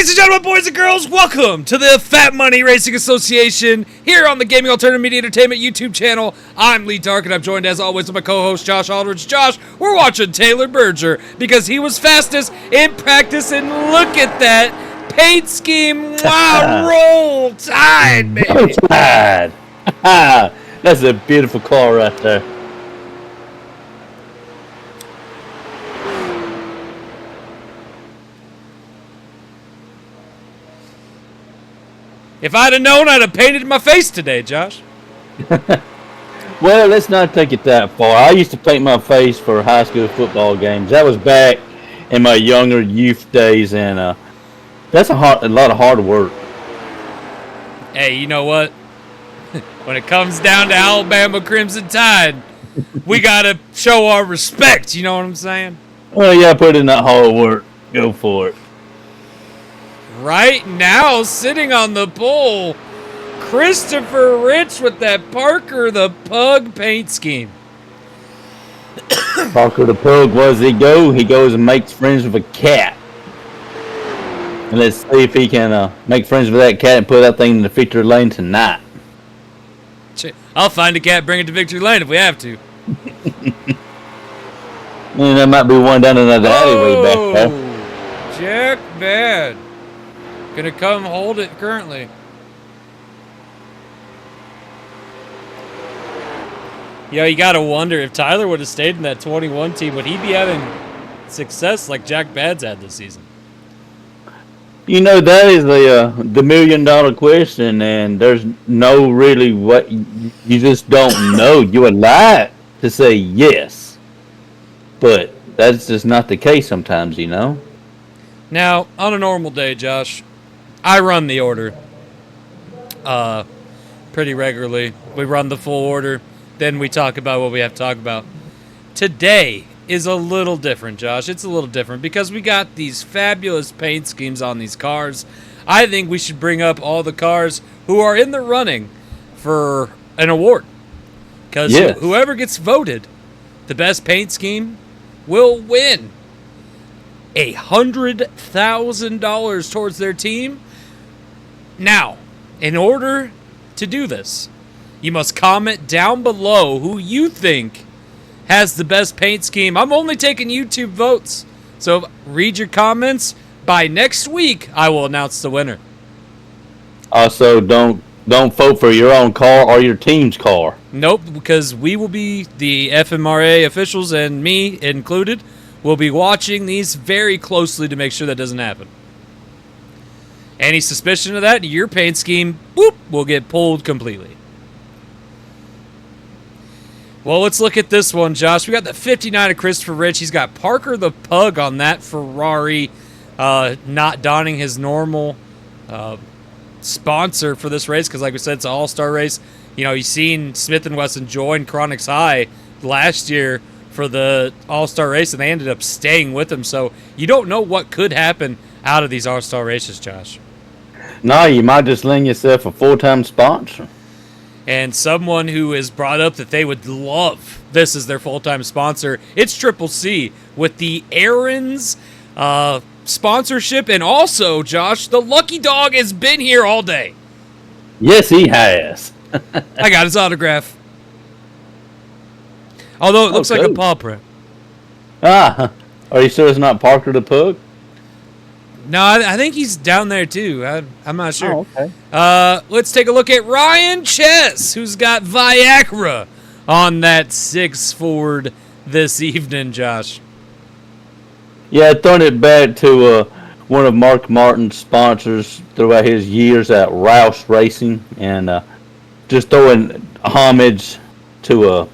Ladies and gentlemen, boys and girls, welcome to the Fat Money Racing Association here on the Gaming Alternative Media Entertainment YouTube channel. I'm Lee Dark, and I'm joined as always with my co-host Josh Aldridge. Josh, we're watching Taylor Berger because he was fastest in practice, and look at that paint scheme. Wow, roll tide, baby. Roll tide. That's a beautiful call right there. If I'd have known, I'd have painted my face today, Josh. Well, let's not take it that far. I used to paint my face for high school football games. That was back in my younger youth days, and that's a lot of hard work. Hey, you know what? When it comes down to Alabama Crimson Tide, we got to show our respect. You know what I'm saying? Well, yeah, put in that hard work. Go for it. Right now, sitting on the pole, Christopher Rich with that Parker the Pug paint scheme. Parker the Pug, where does he go? He goes and makes friends with a cat. And let's see if he can make friends with that cat and put that thing in the victory lane tonight. I'll find a cat, bring it to victory lane if we have to. And there might be one down in that alleyway back there. Jack Bad. Gonna come hold it currently. Yo, you gotta wonder if Tyler would have stayed in that 21 team, would he be having success like Jack Bad's had this season? You know, that is the $1,000,000 question, and there's no really what you just don't know. You would like to say yes, but that's just not the case sometimes, you know. Now, on a normal day, Josh, I run the order pretty regularly. We run the full order, then we talk about what we have to talk about. Today is a little different, Josh. It's a little different because we got these fabulous paint schemes on these cars. I think we should bring up all the cars who are in the running for an award. Because whoever gets voted the best paint scheme will win $100,000 towards their team. Now, in order to do this, you must comment down below who you think has the best paint scheme. I'm only taking YouTube votes, so read your comments. By next week, I will announce the winner. Also, don't vote for your own car or your team's car. Nope, because we will be, the FMRA officials and me included, will be watching these very closely to make sure that doesn't happen. Any suspicion of that, your paint scheme, whoop, will get pulled completely. Well, let's look at this one, Josh. We got the 59 of Christopher Rich. He's got Parker the Pug on that Ferrari, not donning his normal sponsor for this race because, like we said, it's an all-star race. You know, you've seen Smith & Wesson join Chronix High last year for the all-star race, and they ended up staying with him. So you don't know what could happen out of these all-star races, Josh. No, you might just lend yourself a full-time sponsor. And someone who has brought up that they would love this as their full-time sponsor, it's Triple C with the Aaron's sponsorship. And also, Josh, the Lucky Dog has been here all day. Yes, he has. I got his autograph. Although it looks like a paw print. Ah, are you sure it's not Parker the Pug? No, I think he's down there too. I'm not sure. Oh, okay. Let's take a look at Ryan Chess, who's got Viagra on that 6 Ford this evening, Josh. Yeah, throwing it back to one of Mark Martin's sponsors throughout his years at Rouse Racing, and just throwing homage to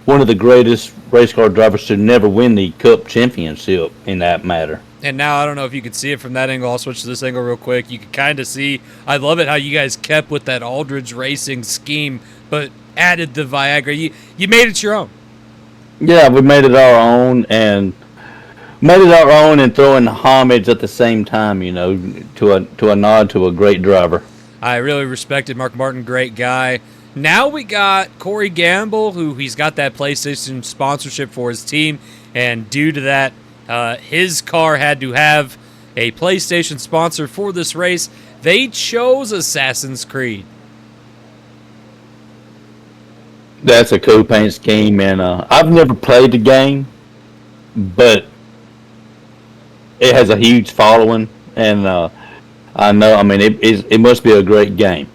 one of the greatest race car drivers to never win the Cup championship in that matter. And now, I don't know if you can see it from that angle. I'll switch to this angle real quick. You can kind of see, I love it how you guys kept with that Aldridge Racing scheme, but added the Viagra. You made it your own. Yeah, we made it our own, and throwing homage at the same time, you know, to a nod to a great driver. I really respected Mark Martin, great guy. Now we got Corey Gamble, who he's got that PlayStation sponsorship for his team, and due to that, his car had to have a PlayStation sponsor for this race. They chose Assassin's Creed. That's a cool paint scheme, and I've never played the game, but it has a huge following, and I know. I mean, it must be a great game.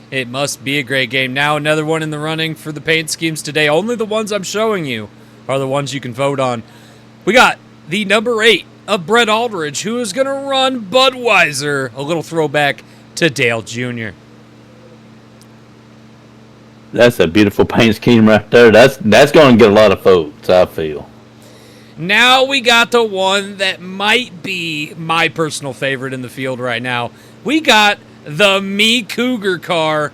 It must be a great game. Now another one in the running for the paint schemes today. Only the ones I'm showing you are the ones you can vote on. We got the number 8 of Brett Aldridge, who is going to run Budweiser. A little throwback to Dale Jr. That's a beautiful paint scheme right there. That's going to get a lot of votes, I feel. Now we got the one that might be my personal favorite in the field right now. We got the Me Cougar car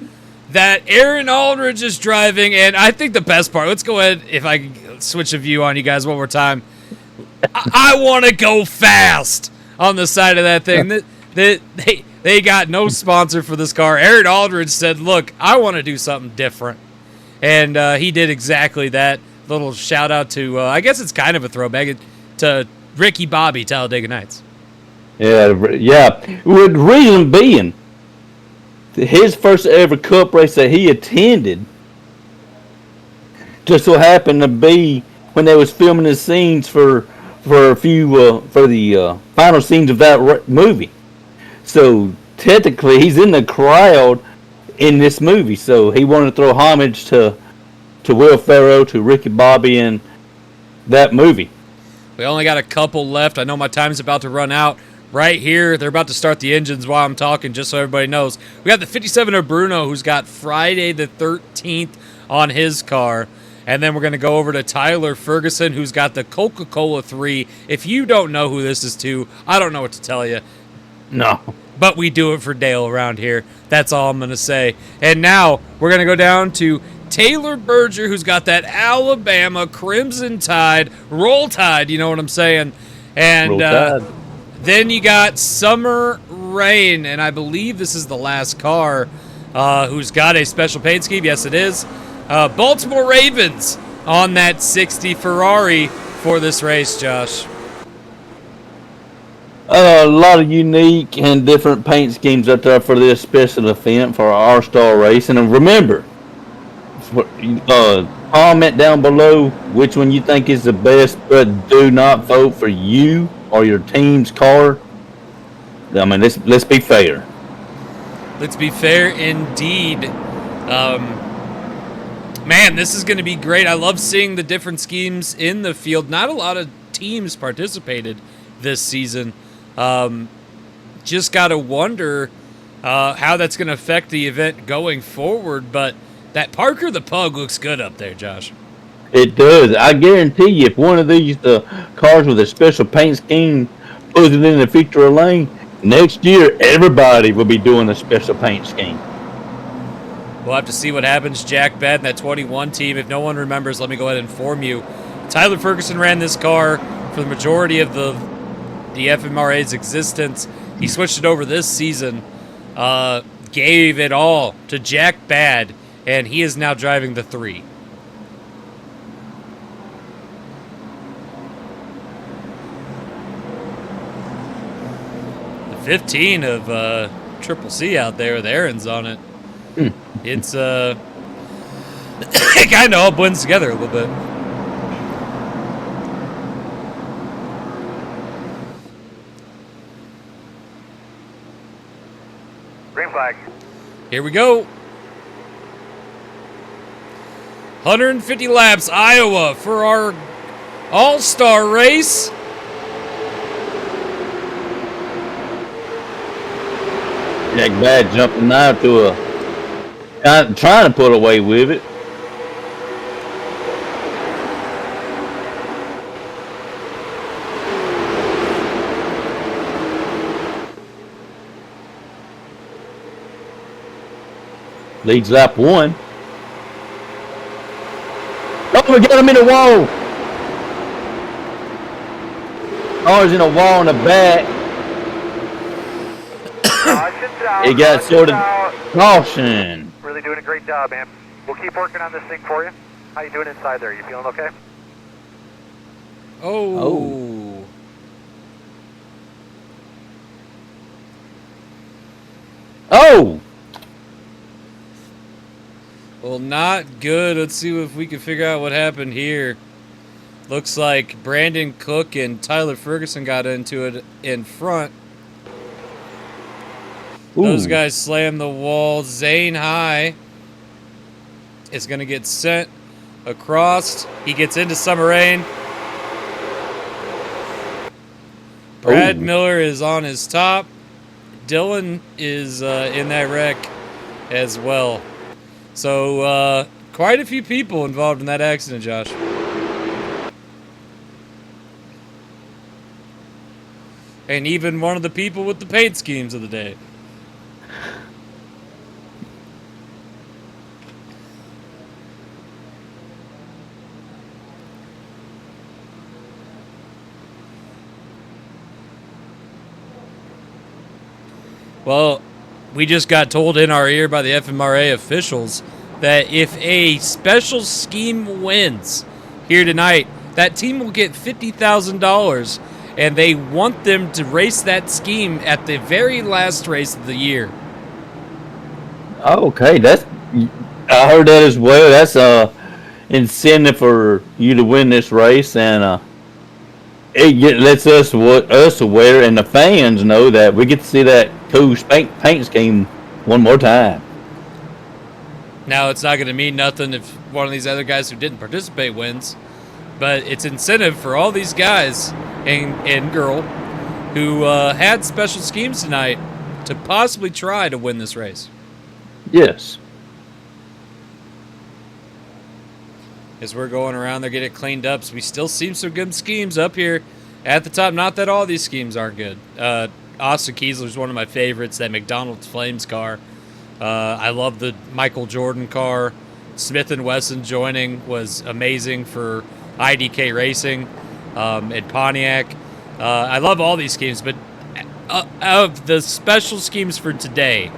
that Aaron Aldridge is driving, and I think the best part, let's go ahead, if I can switch a view on you guys one more time. I want to go fast on the side of that thing. They got no sponsor for this car. Aaron Aldridge said, look, I want to do something different. And he did exactly that. Little shout out to, I guess it's kind of a throwback to Ricky Bobby, Talladega Nights. Yeah. With the reason being, his first ever Cup race that he attended just so happened to be when they was filming the scenes for the final scenes of that movie. So technically, he's in the crowd in this movie. So he wanted to throw homage to Will Ferrell, to Ricky Bobby, and that movie. We only got a couple left. I know my time's about to run out. Right here, they're about to start the engines while I'm talking, just so everybody knows. We got the 57 of Bruno, who's got Friday the 13th on his car. And then we're going to go over to Tyler Ferguson, who's got the Coca-Cola 3. If you don't know who this is to, I don't know what to tell you. No. But we do it for Dale around here. That's all I'm going to say. And now we're going to go down to Taylor Berger, who's got that Alabama Crimson Tide, Roll Tide, you know what I'm saying? And then you got Summer Rain, and I believe this is the last car, who's got a special paint scheme. Yes, it is. Baltimore Ravens on that 60 Ferrari for this race, Josh. A lot of unique and different paint schemes up there for this special event for our Star Race. And remember, comment down below which one you think is the best, but do not vote for you or your team's car. I mean, let's be fair. Let's be fair indeed. Man, this is going to be great. I love seeing the different schemes in the field. Not a lot of teams participated this season. Just got to wonder how that's going to affect the event going forward, but that Parker the Pug looks good up there, Josh. It does. I guarantee you, if one of these cars with a special paint scheme puts it in the feature lane, next year everybody will be doing a special paint scheme. We'll have to see what happens. Jack Bad and that 21 team. If no one remembers, let me go ahead and inform you. Tyler Ferguson ran this car for the majority of the FMRA's existence. He switched it over this season, gave it all to Jack Bad, and he is now driving the 3. The 15 of Triple C out there with Aaron's on it. It's it kind of all blends together a little bit. Green flag. Here we go. 150 laps, Iowa, for our all-star race. Jack Bad jumping now to trying to put away with it. Leads lap 1. Oh, we got him in the wall. Oh, he's in a wall in the back. He got sort of caution. Really doing a great job, man. We'll keep working on this thing for you. How you doing inside there? You feeling okay? Oh! Well, not good. Let's see if we can figure out what happened here. Looks like Brandon Cook and Tyler Ferguson got into it in front. Ooh. Those guys slammed the wall. Zane High is going to get sent across. He gets into Summer Rain. Brad Miller is on his top. Dylan is in that wreck as well. So quite a few people involved in that accident, Josh. And even one of the people with the paint schemes of the day. Well, we just got told in our ear by the FMRA officials that if a special scheme wins here tonight, that team will get $50,000, and they want them to race that scheme at the very last race of the year. Okay, I heard that as well. That's a incentive for you to win this race, and it lets us aware and the fans know that we get to see that cool paint scheme one more time. Now, it's not going to mean nothing if one of these other guys who didn't participate wins, but it's incentive for all these guys and girl who had special schemes tonight to possibly try to win this race. Yes. As we're going around, they're getting cleaned up, so we still see some good schemes up here at the top. Not that all these schemes aren't good. Austin Kiesler's one of my favorites, that McDonald's Flames car. I love the Michael Jordan car. Smith & Wesson joining was amazing for IDK Racing and Pontiac. I love all these schemes, but of the special schemes for today,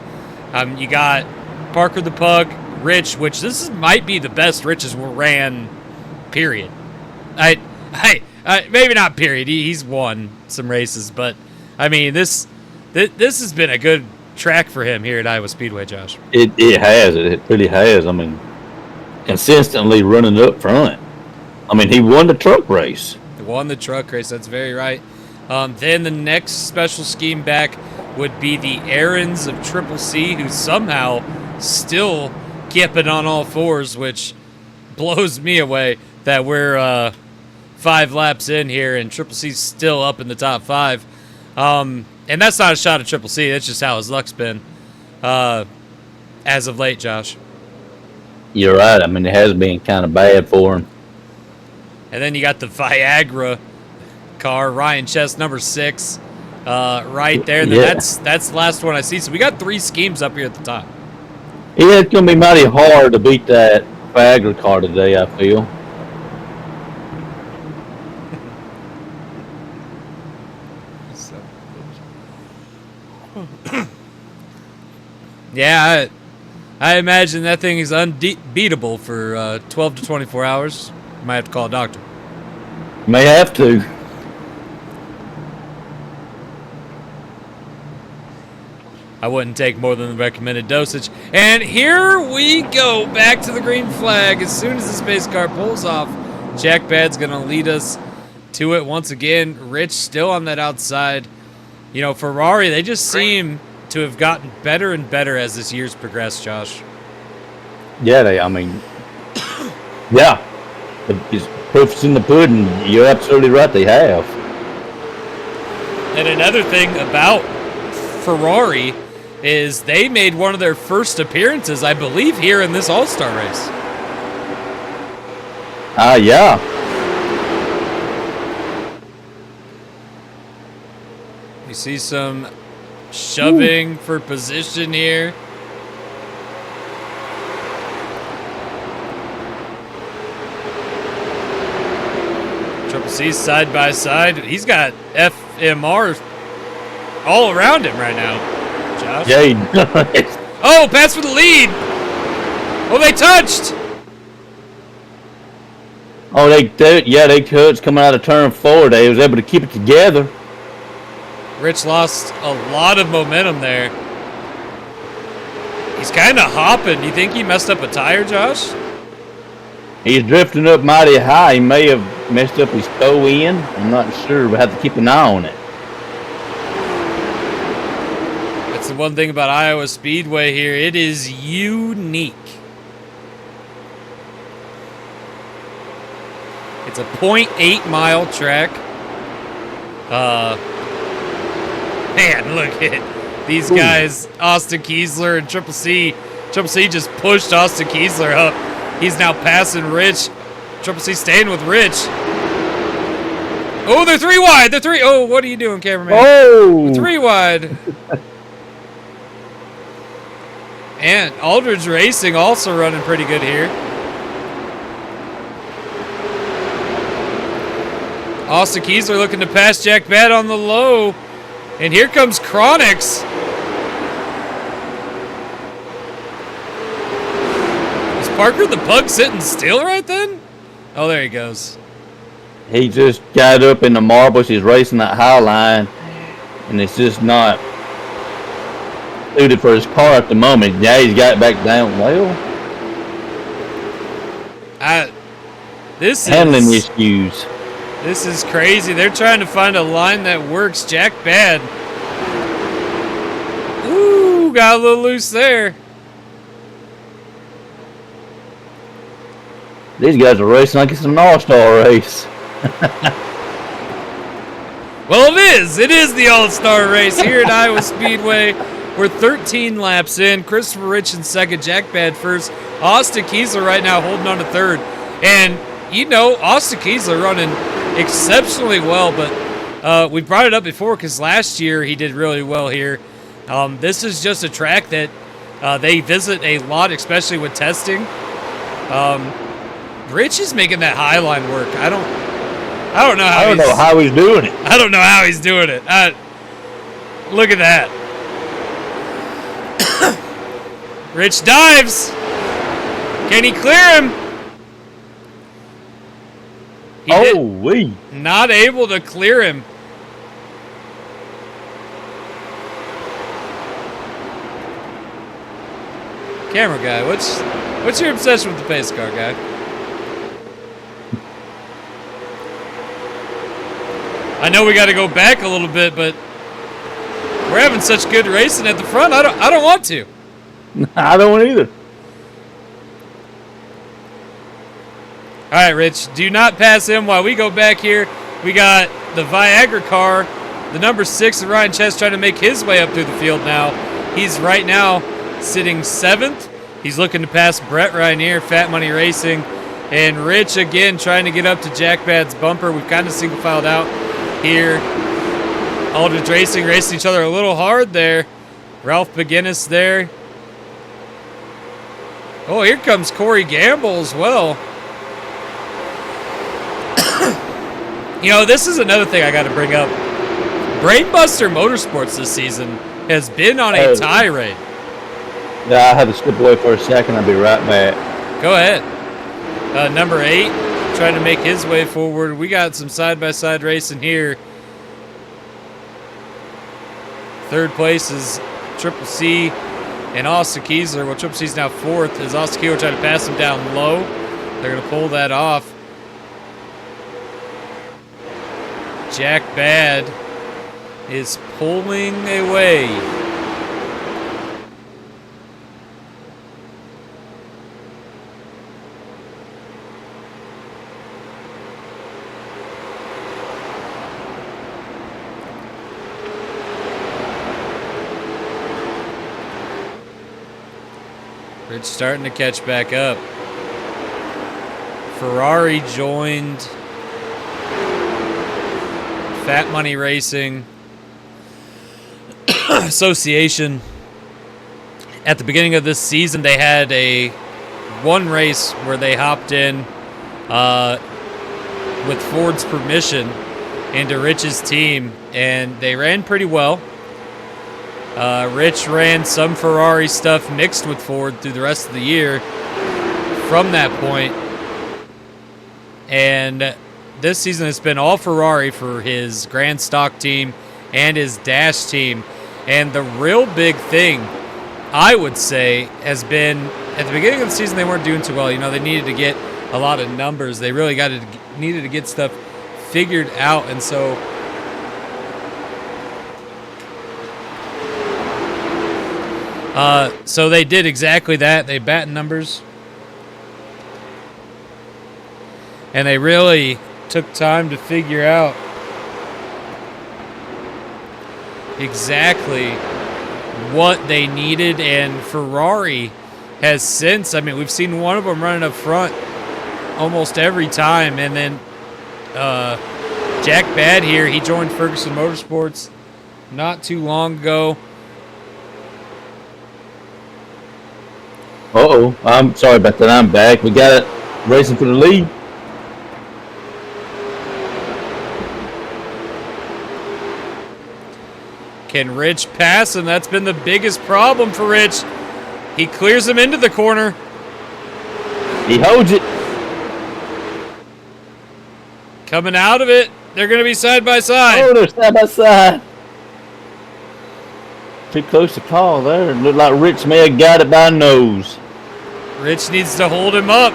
you got Parker the Pug, Rich, which might be the best Rich has ran, period. Maybe not period. He's won some races, but I mean this has been a good track for him here at Iowa Speedway, Josh. It has. It really has. I mean, consistently running up front. I mean, he won the truck race. He won the truck race. That's very right. Then the next special scheme back would be the Aarons of Triple C, who somehow still keeping on all fours, which blows me away that we're 5 laps in here and Triple C's still up in the top 5. And that's not a shot at Triple C. That's just how his luck's been as of late, Josh. You're right. I mean, it has been kind of bad for him. And then you got the Viagra car, Ryan Chess, number 6, right there. And then that's the last one I see. So we got 3 schemes up here at the top. Yeah, it's going to be mighty hard to beat that Viagra car today, I feel. Yeah, I imagine that thing is unbeatable for 12 to 24 hours. Might have to call a doctor. May have to. I wouldn't take more than the recommended dosage. And here we go, back to the green flag. As soon as the space car pulls off, Jack Bad's going to lead us to it once again. Rich still on that outside. You know, Ferrari, they just seem to have gotten better and better as this year's progressed, Josh. Yeah, yeah. It's proof's in the pudding. You're absolutely right, they have. And another thing about Ferrari is they made one of their first appearances, I believe, here in this All-Star race. Yeah. You see some shoving for position here. Triple C side by side. He's got FMR all around him right now, Josh. Yeah, he does. Oh, pass for the lead. Oh, they touched. Oh, they touched coming out of turn 4. They was able to keep it together. Rich lost a lot of momentum there. He's kind of hopping. Do you think he messed up a tire, Josh? He's drifting up mighty high. He may have messed up his toe in. I'm not sure. We'll have to keep an eye on it. That's the one thing about Iowa Speedway here. It is unique. It's a 0.8-mile track. Man, look at these guys. Austin Kiesler and Triple C. Triple C just pushed Austin Kiesler up. He's now passing Rich. Triple C staying with Rich. Oh, they're 3 wide. They're 3. Oh, what are you doing, cameraman? Oh! 3 wide. And Aldridge Racing also running pretty good here. Austin Kiesler looking to pass Jack Bad on the low. And here comes Chronix. Is Parker the Pug sitting still right then? Oh, there he goes. He just got up in the marbles. He's racing that high line. And it's just not suited for his car at the moment. Yeah, he's got it back down. Well, This handling is issues. This is crazy. They're trying to find a line that works. Jack Bad. Ooh, got a little loose there. These guys are racing like it's an all-star race. Well, it is. It is the all-star race here at Iowa Speedway. We're 13 laps in. Christopher Rich in second. Jack Bad first. Austin Kiesler right now holding on to third. And, you know, Austin Kiesler running exceptionally well, but we brought it up before because last year he did really well here. This is just a track that they visit a lot, especially with testing. Rich is making that high line work. I don't know how. I don't know how he's doing it. I don't know how he's doing it. Look at that. Rich dives. Can he clear him? We Not able to clear him. Camera guy, what's your obsession with the pace car guy? I know we got to go back a little bit, but we're having such good racing at the front. I don't want to. I don't either. All right, Rich, do not pass him while we go back here. We got the Viagra car, the number 6, Ryan Chess, trying to make his way up through the field now. He's right now sitting 7th. He's looking to pass Brett Rainier, Fat Money Racing. And Rich, again, trying to get up to Jack Bad's bumper. We've kind of single-filed out here. Aldridge Racing racing each other a little hard there. Ralph McGinnis there. Oh, here comes Corey Gamble as well. You know, this is another thing I got to bring up. Brainbuster Motorsports this season has been on a tirade. Yeah, I had to step away for a second. I'll be right back. Go ahead. Number 8, trying to make his way forward. We got some side-by-side racing here. Third place is Triple C and Austin Kiesler. Well, Triple C's now 4th as Austin Kiesler trying to pass him down low. They're going to pull that off. Jack Bad is pulling away. Rich starting to catch back up. Ferrari joined Fat Money Racing Association. At the beginning of this season, they had one race where they hopped in with Ford's permission into Rich's team, and they ran pretty well. Rich ran some Ferrari stuff mixed with Ford through the rest of the year from that point. And this season it's been all Ferrari for his Grand Stock team and his Dash team. And the real big thing I would say, has been at the beginning of the season they weren't doing too well. You know, they needed to get a lot of numbers. They really needed to get stuff figured out, and so they did exactly that. They batted numbers, and they really took time to figure out exactly what they needed, and Ferrari has since, I mean, we've seen one of them running up front almost every time, and then Jack Bad here, he joined Ferguson Motorsports not too long ago. Uh-oh, I'm sorry about that. I'm back. We got it racing for the lead. Can Rich pass him? That's been the biggest problem for Rich. He clears him into the corner. He holds it. Coming out of it, they're going to be side by side. Oh, they're side by side. Too close to call there. Looked like Rich may have got it by nose. Rich needs to hold him up.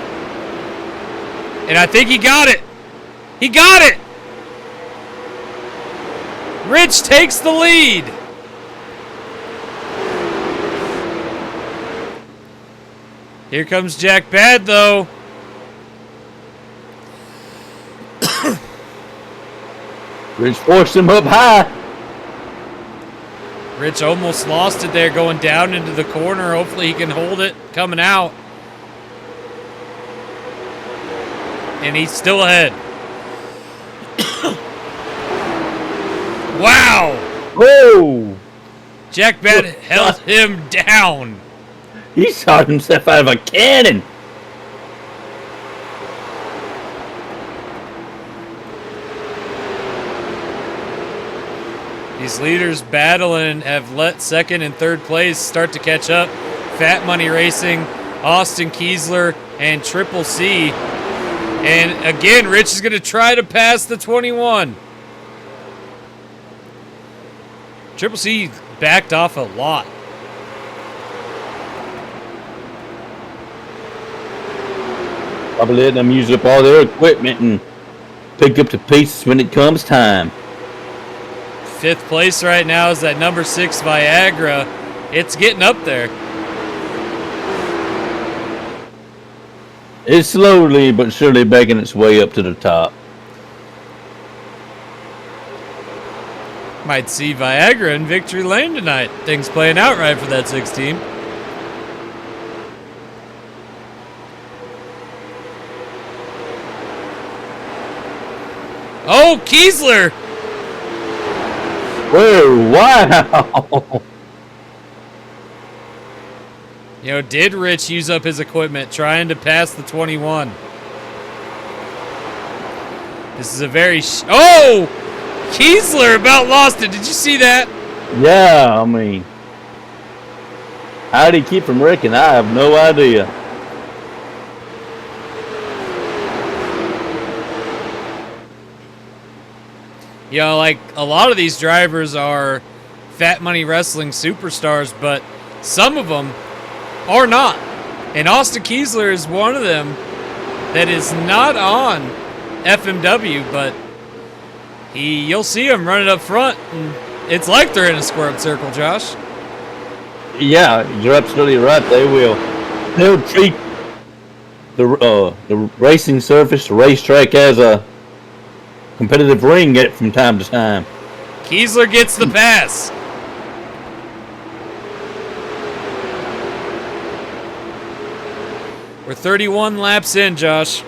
And I think he got it. He got it. Rich takes the lead. Here comes Jack Bad, though. Rich forced him up high. Rich almost lost it there going down into the corner. Hopefully he can hold it coming out. And he's still ahead. Wow! Whoa! Jack Bad held him down. He shot himself out of a cannon. These leaders battling have let second and third place start to catch up. Fat Money Racing, Austin Kiesler, and Triple C. And again, Rich is going to try to pass the 21. Triple C backed off a lot. Probably letting them use up all their equipment and pick up the pieces when it comes time. Fifth place right now is that number 6 Viagra. It's getting up there. It's slowly but surely making its way up to the top. Might see Viagra in victory lane tonight. Things playing out right for that 6 team. Oh, Kiesler! Whoa, wow! You know, did Rich use up his equipment trying to pass the 21? This is a very... Oh! Kiesler about lost it. Did you see that? Yeah, I mean... How did he keep from wrecking? I have no idea. You know, like, a lot of these drivers are Fat Money Wrestling superstars, but some of them are not. And Austin Kiesler is one of them that is not on FMW, but you'll see him running up front, and it's like they're in a square-up circle, Josh. Yeah, you're absolutely right. They'll treat the racing surface, the racetrack, as a competitive ring from time to time. Kiesler gets the pass. We're 31 laps in, Josh.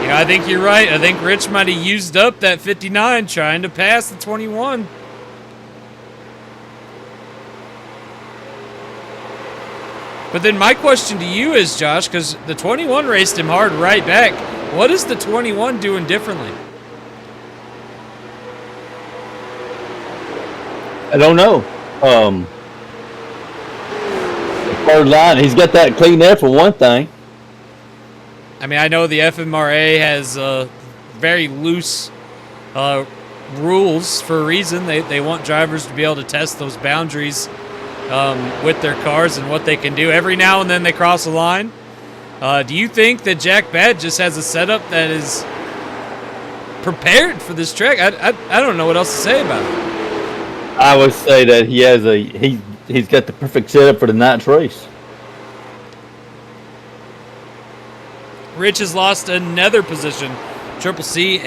Yeah, I think you're right. I think Rich might have used up that 59 trying to pass the 21. But then my question to you is, Josh, because the 21 raced him hard right back. What is the 21 doing differently? I don't know. The third line, he's got that clean air for one thing. I mean, I know the FMRA has very loose rules for a reason. They want drivers to be able to test those boundaries with their cars and what they can do. Every now and then they cross a line. Do you think that Jack Bad just has a setup that is prepared for this track? I don't know what else to say about it. I would say that he's got the perfect setup for tonight's race. Rich has lost another position. Triple C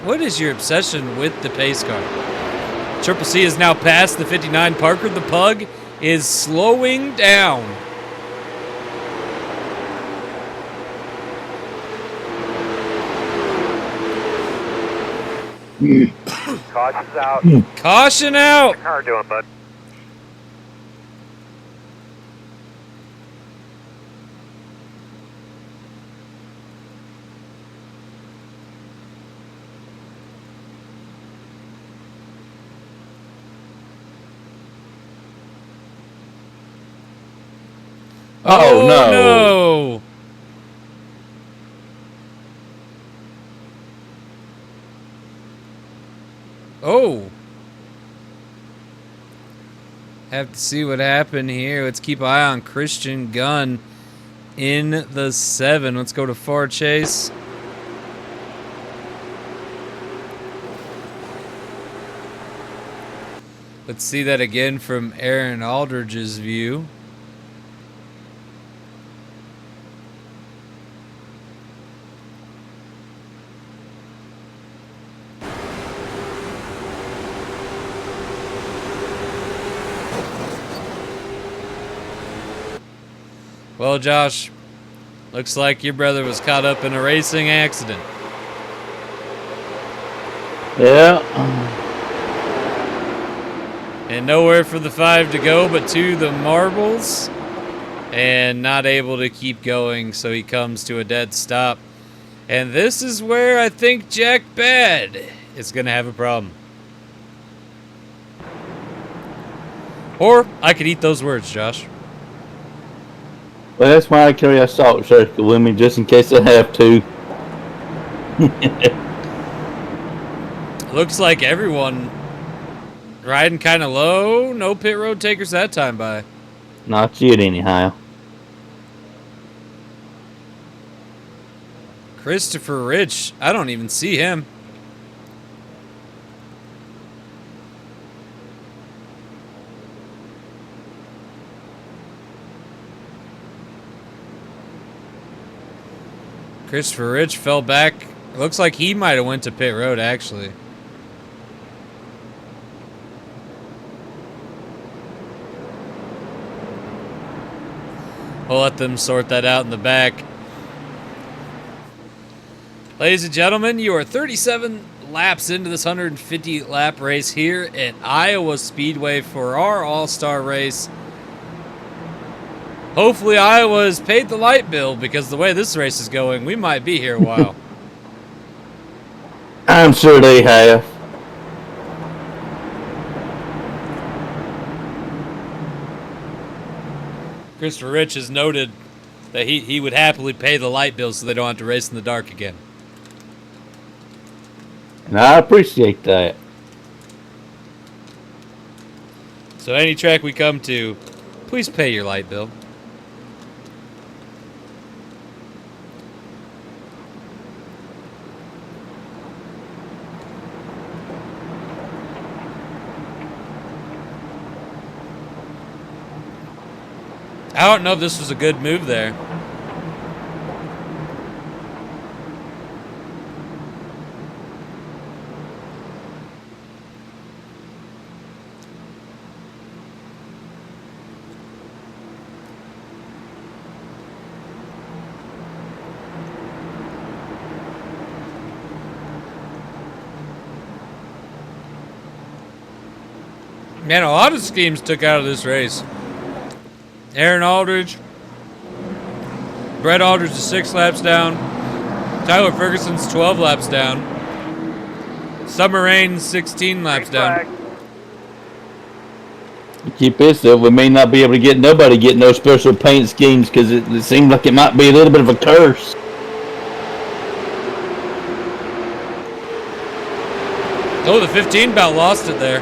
what is your obsession with the pace car? Triple C is now past the 59 Parker. The Pug is slowing down. Caution's out. Caution out. How are you doing, bud? Oh, no. No. Oh. Have to see what happened here. Let's keep an eye on Christian Gunn in the 7. Let's go to far chase. Let's see that again from Aaron Aldridge's view. Well, Josh, looks like your brother was caught up in a racing accident. Yeah. And nowhere for the 5 to go but to the marbles. And not able to keep going, so he comes to a dead stop. And this is where I think Jack Bad is going to have a problem. Or I could eat those words, Josh. Well, that's why I carry a salt circle with me, just in case I have to. Looks like everyone riding kind of low. No pit road takers that time by. Not yet, anyhow. Christopher Rich, I don't even see him. Christopher Rich fell back. Looks like he might have went to pit road, actually. We'll let them sort that out in the back. Ladies and gentlemen, you are 37 laps into this 150 lap race here at Iowa Speedway for our All-Star race. Hopefully Iowa has paid the light bill, because the way this race is going, we might be here a while. I'm sure they have. Christopher Rich has noted that he would happily pay the light bill so they don't have to race in the dark again. And I appreciate that. So any track we come to, please pay your light bill. I don't know if this was a good move there. Man, a lot of schemes took out of this race. Aaron Aldridge. Brett Aldridge is 6 laps down. Tyler Ferguson's 12 laps down. Summer Rain 16 laps down. Keep this up. We may not be able to get nobody getting those special paint schemes, because it seems like it might be a little bit of a curse. Oh, the 15 about lost it there.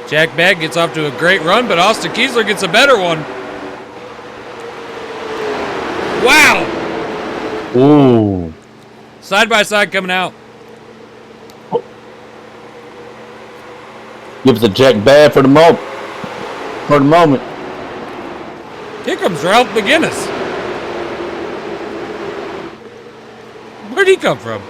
Jack Bad gets off to a great run, but Austin Kiesler gets a better one. Wow! Ooh. Side by side coming out. Give it to Jack Bad for the moment. Here comes Ralph McGinnis. Where'd he come from?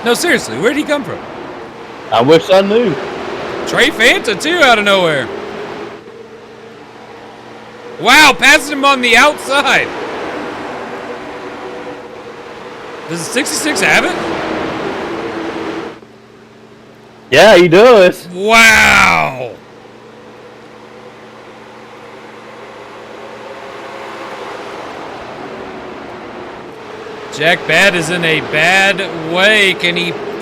No, seriously, where'd he come from? I wish I knew. Trey Fanta, too, out of nowhere. Wow, passing him on the outside. Does the 66 have it? Yeah, he does. Wow. Jack Bad is in a bad way.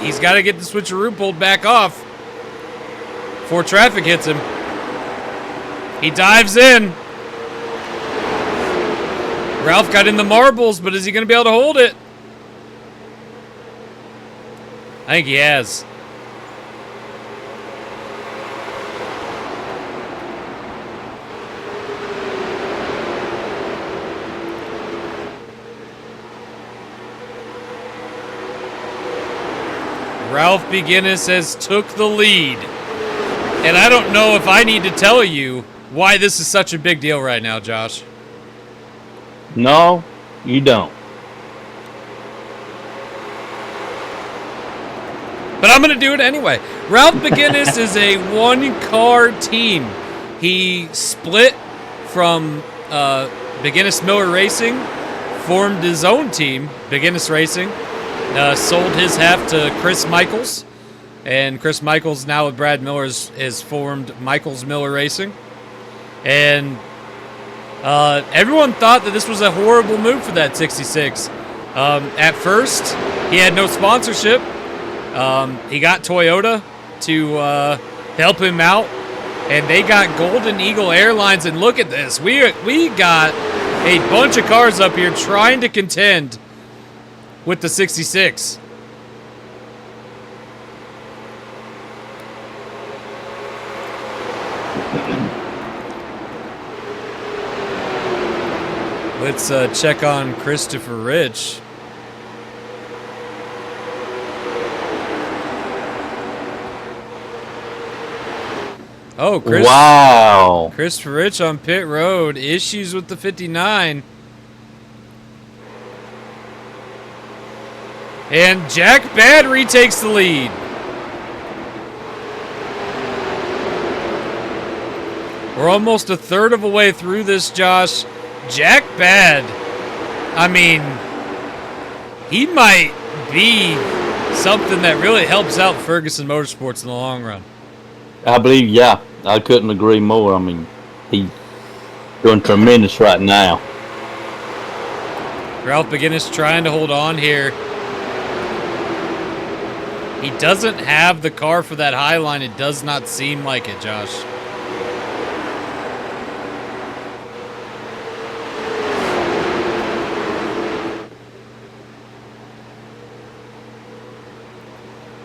He's got to get the switcheroo pulled back off before traffic hits him. He dives in. Ralph got in the marbles, but is he going to be able to hold it? I think he has. Ralph McGinnis has took the lead. And I don't know if I need to tell you why this is such a big deal right now, Josh. No, you don't. But I'm going to do it anyway. Ralph McGinnis is a one-car team. He split from McGinnis Miller Racing, formed his own team, McGinnis Racing, sold his half to Chris Michaels, and Chris Michaels now with Brad Miller has formed Michaels Miller Racing. And everyone thought that this was a horrible move for that 66. At first, he had no sponsorship. He got Toyota to help him out, and they got Golden Eagle Airlines. And look at this. We got a bunch of cars up here trying to contend with the 66. Let's check on Christopher Rich. Oh, Wow. Christopher Rich on pit road. Issues with the 59. And Jack Bad retakes the lead. We're almost a third of a way through this, Josh. Jack Bad, I mean, he might be something that really helps out Ferguson Motorsports in the long run. I believe, yeah. I couldn't agree more. I mean, he's doing tremendous right now. Ralph McGinnis trying to hold on here. He doesn't have the car for that high line. It does not seem like it, Josh.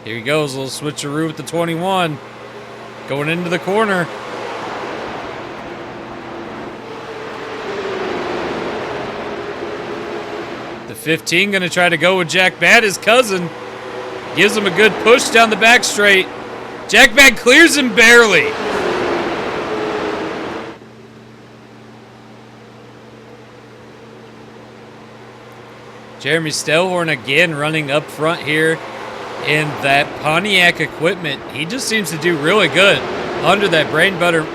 Here he goes, a little switcheroo with the 21. Going into the corner. The 15 going to try to go with Jack Bad, his cousin. Gives him a good push down the back straight. Jack Bad clears him barely. Jeremy Stellhorn again running up front here in that Pontiac equipment. He just seems to do really good under that Brainbuster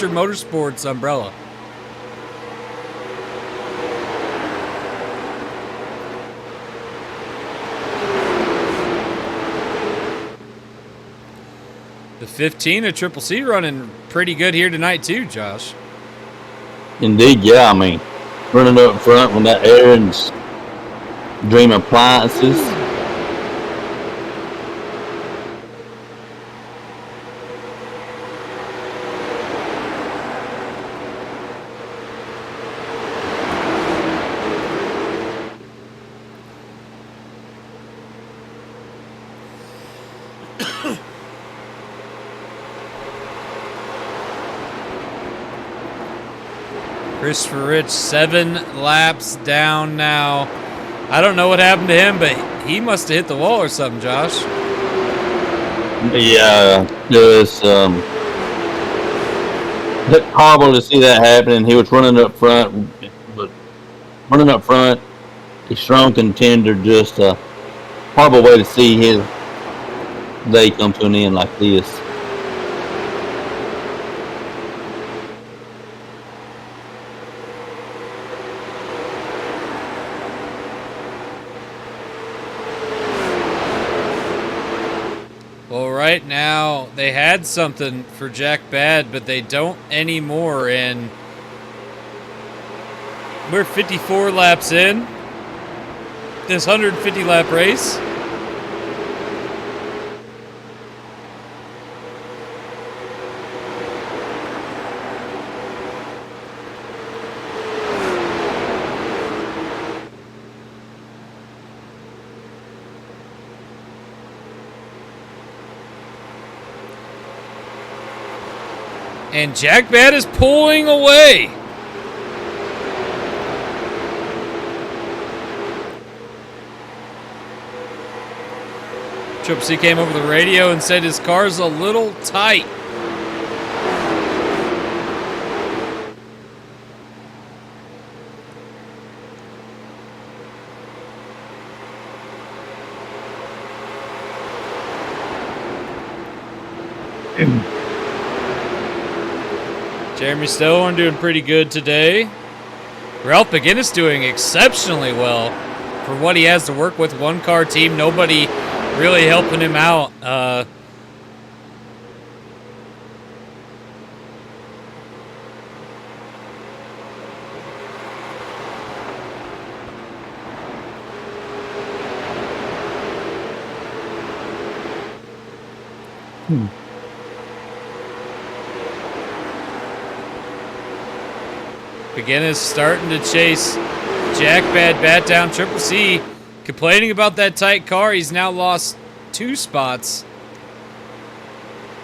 Motorsports umbrella. The 15 of Triple C running pretty good here tonight too, Josh. Indeed, yeah. I mean, running up front when that Aaron's Dream Appliances. Christopher Rich, 7 laps down now. I don't know what happened to him, but he must have hit the wall or something, Josh. Yeah, it was horrible to see that happening. He was running up front, but running up front, a strong contender. Just a horrible way to see his day come to an end like this. Well, right now, they had something for Jack Bad, but they don't anymore, and we're 54 laps in this 150-lap race. And Jack Bad is pulling away. Triple C came over the radio and said his car's a little tight. Jeremy Stillhorn doing pretty good today. Ralph McGinnis doing exceptionally well for what he has to work with. One car team, nobody really helping him out. McGinnis starting to chase Jack Bad bat down. Triple C complaining about that tight car. He's now lost 2 spots.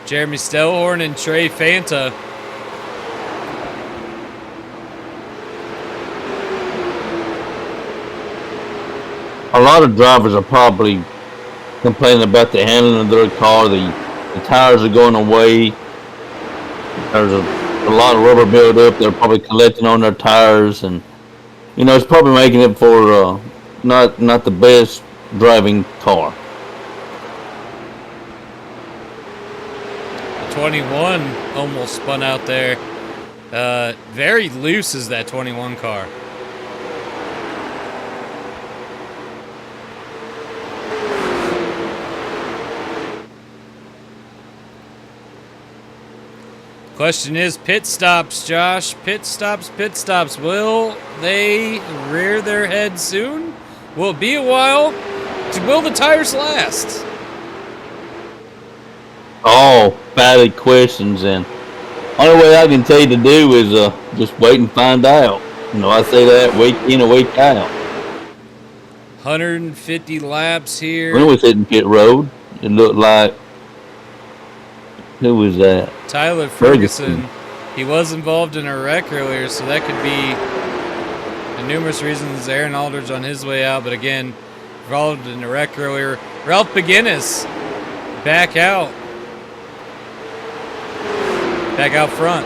Jeremy Stellhorn and Trey Fanta. A lot of drivers are probably complaining about the handling of their car. The tires are going away. There's a lot of rubber buildup. They're probably collecting on their tires, and it's probably making it for not the best driving car. 21 almost spun out there. Very loose is that 21 car. Question is pit stops, Josh. Pit stops, pit stops. Will they rear their head soon? Will it be a while? Will the tires last? All valid questions, and only way I can tell you to do is just wait and find out. I say that week in and week out. 150 laps here. When we was hitting pit road, it looked like, who was that? Tyler Ferguson. He was involved in a wreck earlier, so that could be the numerous reasons. Aaron Aldridge on his way out, but again, involved in a wreck earlier. Ralph McGinnis back out. Back out front.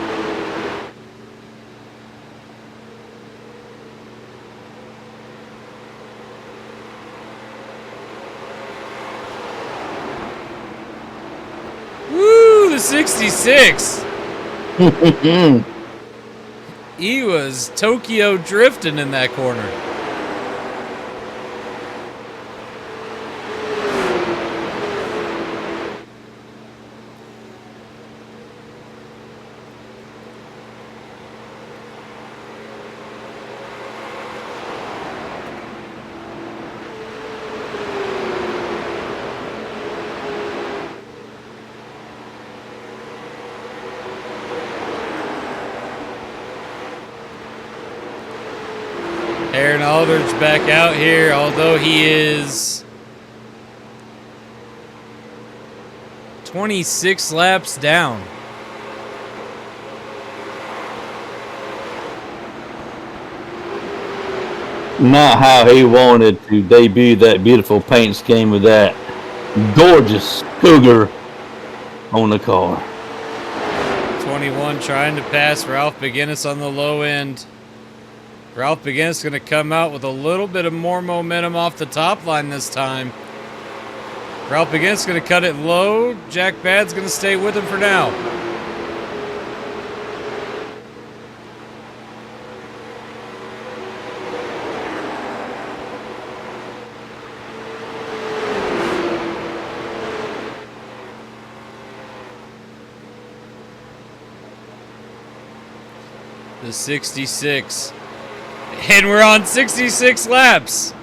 Woo, the 66. He was Tokyo drifting in that corner. Aaron Aldridge back out here, although he is 26 laps down. Not how he wanted to debut that beautiful paint scheme with that gorgeous Cougar on the car. 21 trying to pass Ralph Beginnis on the low end. Ralph Beginnis going to come out with a little bit of more momentum off the top line this time. Ralph Beginnis going to cut it low. Jack Bad's going to stay with him for now. The 66. And we're on 66 laps.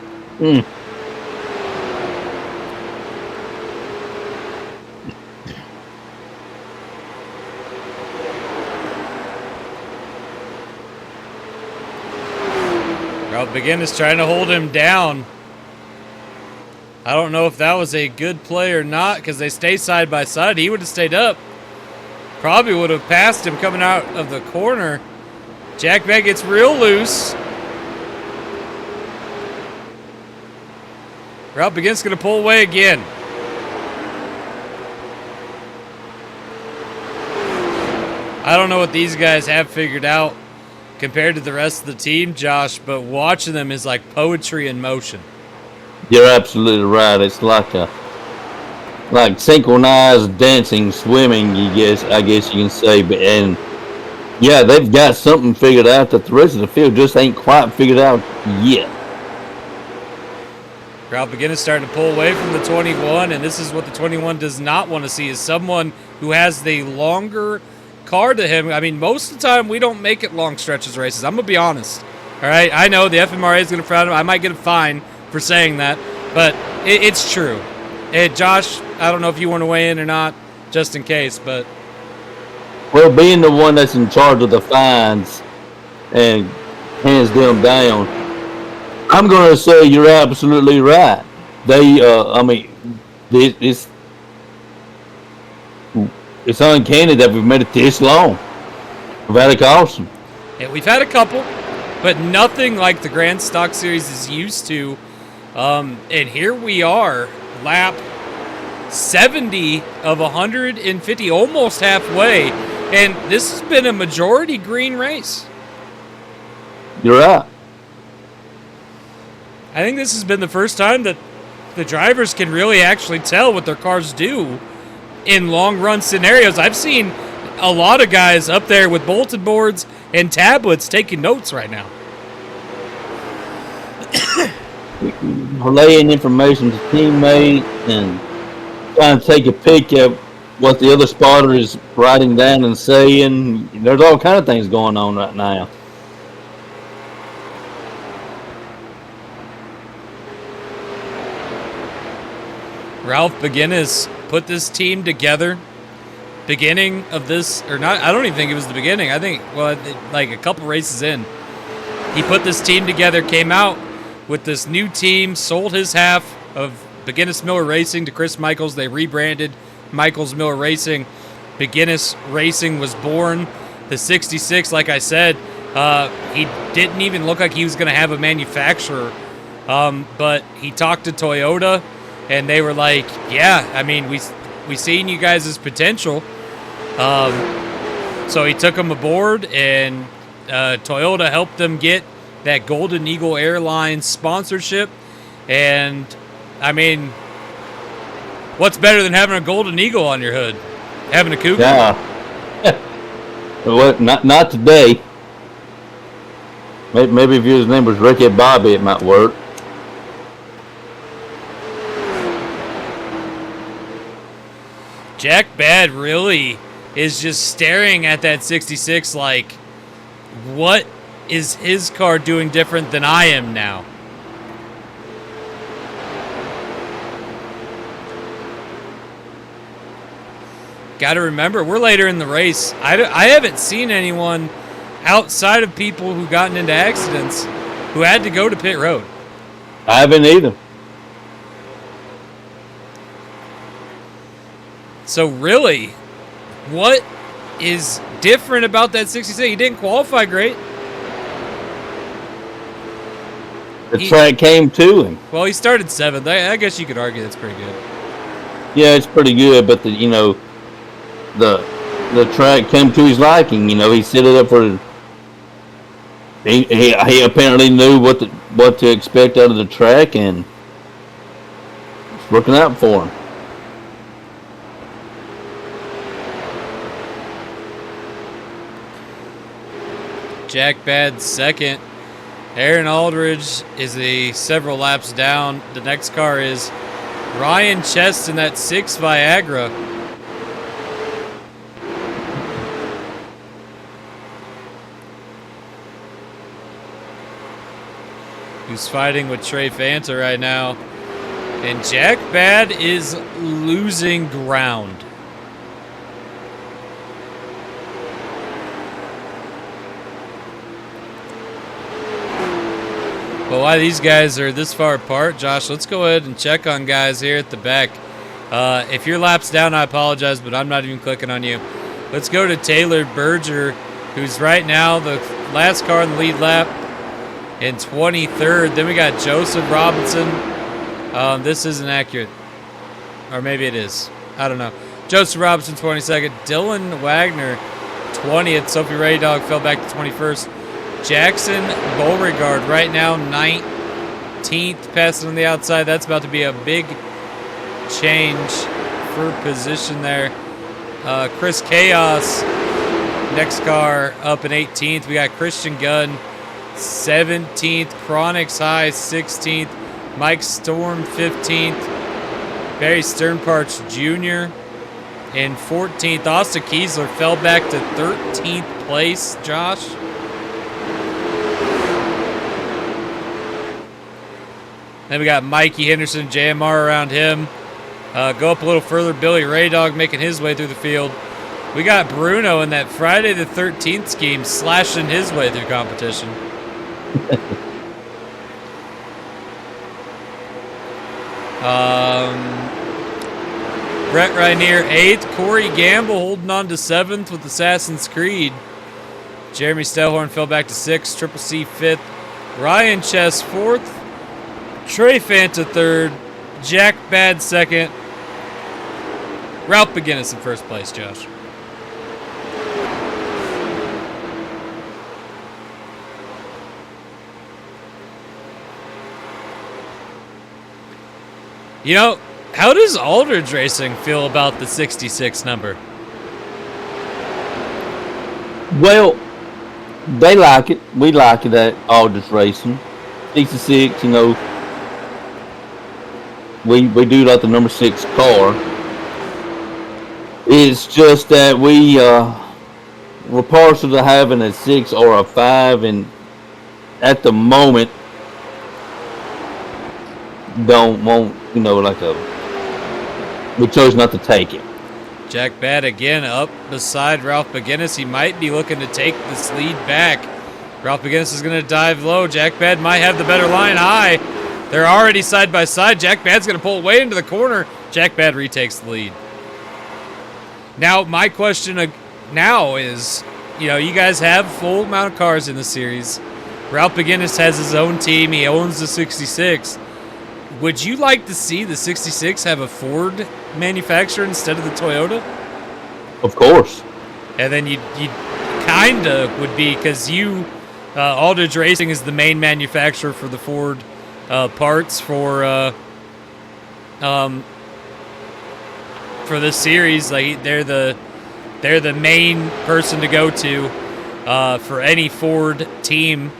Ralph Beginnis trying to hold him down. I don't know if that was a good play or not because they stay side by side. He would have stayed up. Probably would have passed him coming out of the corner. Jack Bad gets real loose. Ralph Beginnis going to pull away again. I don't know what these guys have figured out compared to the rest of the team, Josh, but watching them is like poetry in motion. You're absolutely right. It's like synchronized dancing, swimming. I guess you can say, and yeah, they've got something figured out that the rest of the field just ain't quite figured out yet. Ralph Beginnis starting to pull away from the 21, and this is what the 21 does not want to see, is someone who has the longer car to him. I mean, most of the time we don't make it long stretches races. I'm going to be honest. All right, I know the FMRA is going to frown. I might get a fine for saying that, but it's true. Josh, I don't know if you want to weigh in or not, just in case, but... Well, being the one that's in charge of the fines and hands them down, I'm going to say you're absolutely right. It's uncanny that we've made it this long without a caution. Yeah, we've had a couple, but nothing like the Grand Stock Series is used to. And here we are, lap 70 of 150, almost halfway. And this has been a majority green race. You're right. I think this has been the first time that the drivers can really actually tell what their cars do in long run scenarios. I've seen a lot of guys up there with bulletin boards and tablets taking notes right now. Relaying information to teammates and trying to take a peek at what the other spotter is writing down and saying. There's all kind of things going on right now. Ralph Beginnis put this team together. Beginning of this, or not, I don't even think it was the beginning. I think, well, like a couple races in, he put this team together, came out with this new team, sold his half of Beginnis Miller Racing to Chris Michaels. They rebranded Michaels Miller Racing. Beginnis Racing was born. The 66, like I said, he didn't even look like he was going to have a manufacturer. But he talked to Toyota, and they were like, yeah, I mean, we seen you guys' potential. So he took them aboard, and Toyota helped them get that Golden Eagle Airlines sponsorship. And, I mean, what's better than having a Golden Eagle on your hood? Having a Cougar? Yeah. Well, not today. Maybe if his name was Ricky Bobby, it might work. Jack Bad really is just staring at that 66 like, what is his car doing different than I am now? Got to remember, we're later in the race. I haven't seen anyone outside of people who gotten into accidents who had to go to pit road. I haven't either. So really, what is different about that 66? He didn't qualify great. The track came to him. Well, he started 7th. I guess you could argue that's pretty good. Yeah, it's pretty good, but the track came to his liking. He set it up for. He apparently knew what to expect out of the track, and it's working out for him. Jack Bad second. Aaron Aldridge is several laps down. The next car is Ryan Chest in that 6 Viagra. Who's fighting with Trey Fanta right now. And Jack Bad is losing ground. Well, why these guys are this far apart, Josh, let's go ahead and check on guys here at the back. If your lap's down, I apologize, but I'm not even clicking on you. Let's go to Taylor Berger, who's right now the last car in the lead lap in 23rd. Then we got Joseph Robinson. This isn't accurate. Or maybe it is. I don't know. Joseph Robinson, 22nd. Dylan Wagner, 20th. Sophie Ray Dog fell back to 21st. Jackson Beauregard right now 19th, passing on the outside. That's about to be a big change for position there. Chris Chaos, next car up in 18th. We got Christian Gunn 17th, Chronix High 16th, Mike Storm 15th, Barry Sternparch Jr. in 14th. Austin Kiesler fell back to 13th place, Josh. Then we got Mikey Henderson, JMR around him. Go up a little further, Billy Raydog making his way through the field. We got Bruno in that Friday the 13th scheme slashing his way through competition. Brett Rainier 8th. Corey Gamble holding on to 7th with Assassin's Creed. Jeremy Stellhorn fell back to 6th. Triple C 5th. Ryan Chess 4th. Trey Fanta 3rd. Jack Bad 2nd. Ralph McGinnis in 1st place, Josh. You know, how does Aldridge Racing feel about the 66 number? Well, they like it. We like it at Aldridge Racing. 66, we do like the number 6 car. It's just that we're partial to having a 6 or a 5, and at the moment we chose not to take it. Jack Bad again up beside Ralph McGinnis. He might be looking to take this lead back. Ralph McGinnis is going to dive low. Jack Bad might have the better line high. They're already side by side. Jack Bad's going to pull way into the corner. Jack Bad retakes the lead. Now, my question now is, you guys have full amount of cars in the series. Ralph McGinnis has his own team. He owns the 66. Would you like to see the 66 have a Ford manufacturer instead of the Toyota? Of course. And then you kind of would be, because Aldridge Racing is the main manufacturer for the Ford parts for this series. Like they're the main person to go to for any Ford team.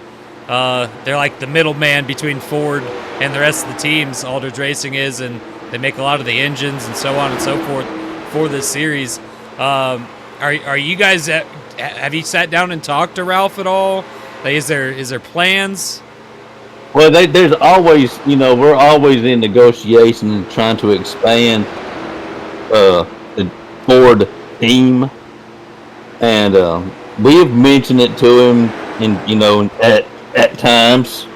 They're like the middleman between Ford and the rest of the teams. Aldridge Racing is, and they make a lot of the engines and so on and so forth for this series. Are you guys? Have you sat down and talked to Ralph at all? Like, is there plans? Well, there's always, we're always in negotiation and trying to expand the Ford team, and we have mentioned it to him, at times,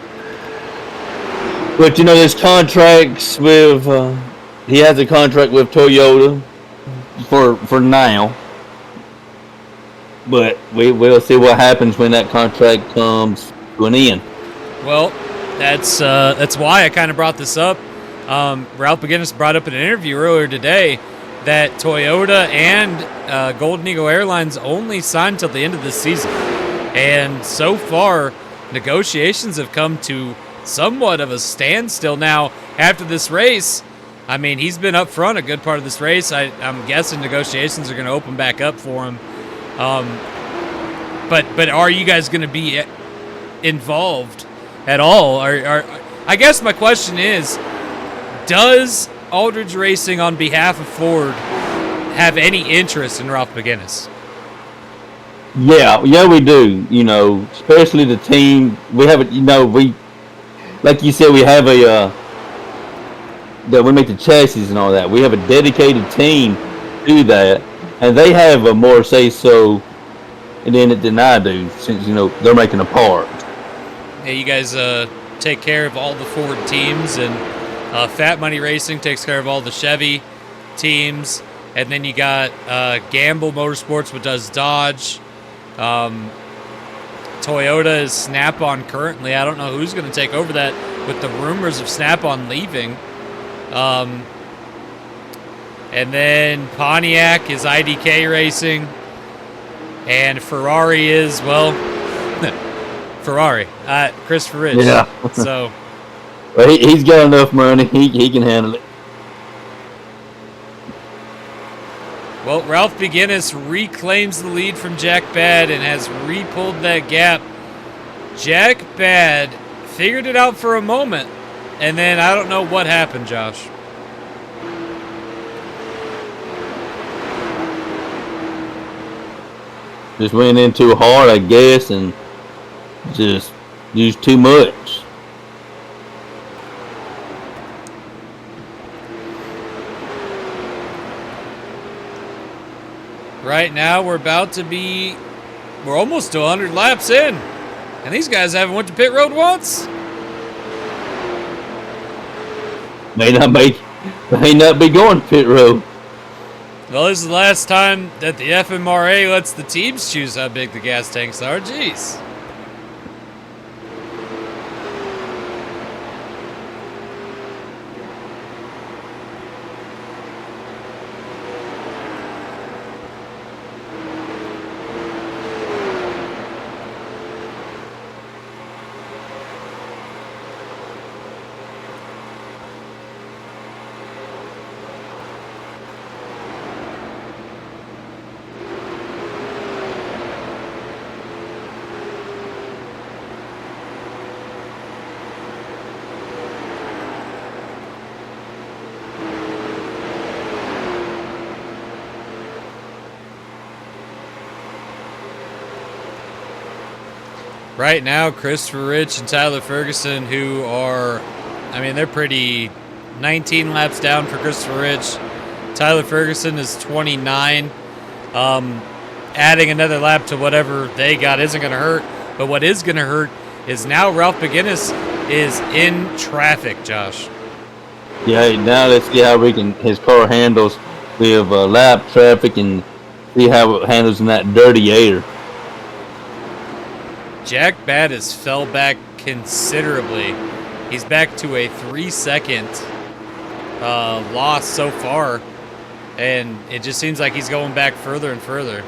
But there's contracts with. He has a contract with Toyota for now. But we'll see what happens when that contract comes to an end. Well, that's why I kind of brought this up. Ralph McGuinness brought up in an interview earlier today that Toyota and Golden Eagle Airlines only signed till the end of this season. And so far, negotiations have come to somewhat of a standstill now after this race. I mean, he's been up front a good part of this race. I'm guessing negotiations are going to open back up for him. But are you guys going to be involved at all? I guess my question is, does Aldridge Racing on behalf of Ford have any interest in Ralph McGuinness? Yeah, we do. Especially the team. We have we like you said, we have that we make the chassis and all that. We have a dedicated team to do that, and they have a more say so in it than I do, since they're making a part. Yeah, you guys take care of all the Ford teams, and Fat Money Racing takes care of all the Chevy teams, and then you got Gamble Motorsports, which does Dodge. Toyota is Snap-on currently. I don't know who's going to take over that with the rumors of Snap-on leaving. And then Pontiac is IDK Racing. And Ferrari is, well, Ferrari. Christopher Rich. Yeah. So, well, he's got enough money. He can handle it. well, Ralph McGuinness reclaims the lead from Jack Bad and has re-pulled that gap. Jack Bad figured it out for a moment, and then I don't know what happened, Josh. Just went in too hard, I guess, and just used too much. Right now, we're almost to 100 laps in, and these guys haven't went to pit road once. May not be going to pit road. Well, this is the last time that the FMRA lets the teams choose how big the gas tanks are. Jeez. Right now, Christopher Rich and Tyler Ferguson, who are, they're pretty 19 laps down for Christopher Rich. Tyler Ferguson is 29. Adding another lap to whatever they got isn't going to hurt. But what is going to hurt is now Ralph McGuinness is in traffic, Josh. Yeah, now let's see how his car handles with lap traffic and see how it handles in that dirty air. Jack Bad has fell back considerably. He's back to a 3-second loss so far, and it just seems like he's going back further and further.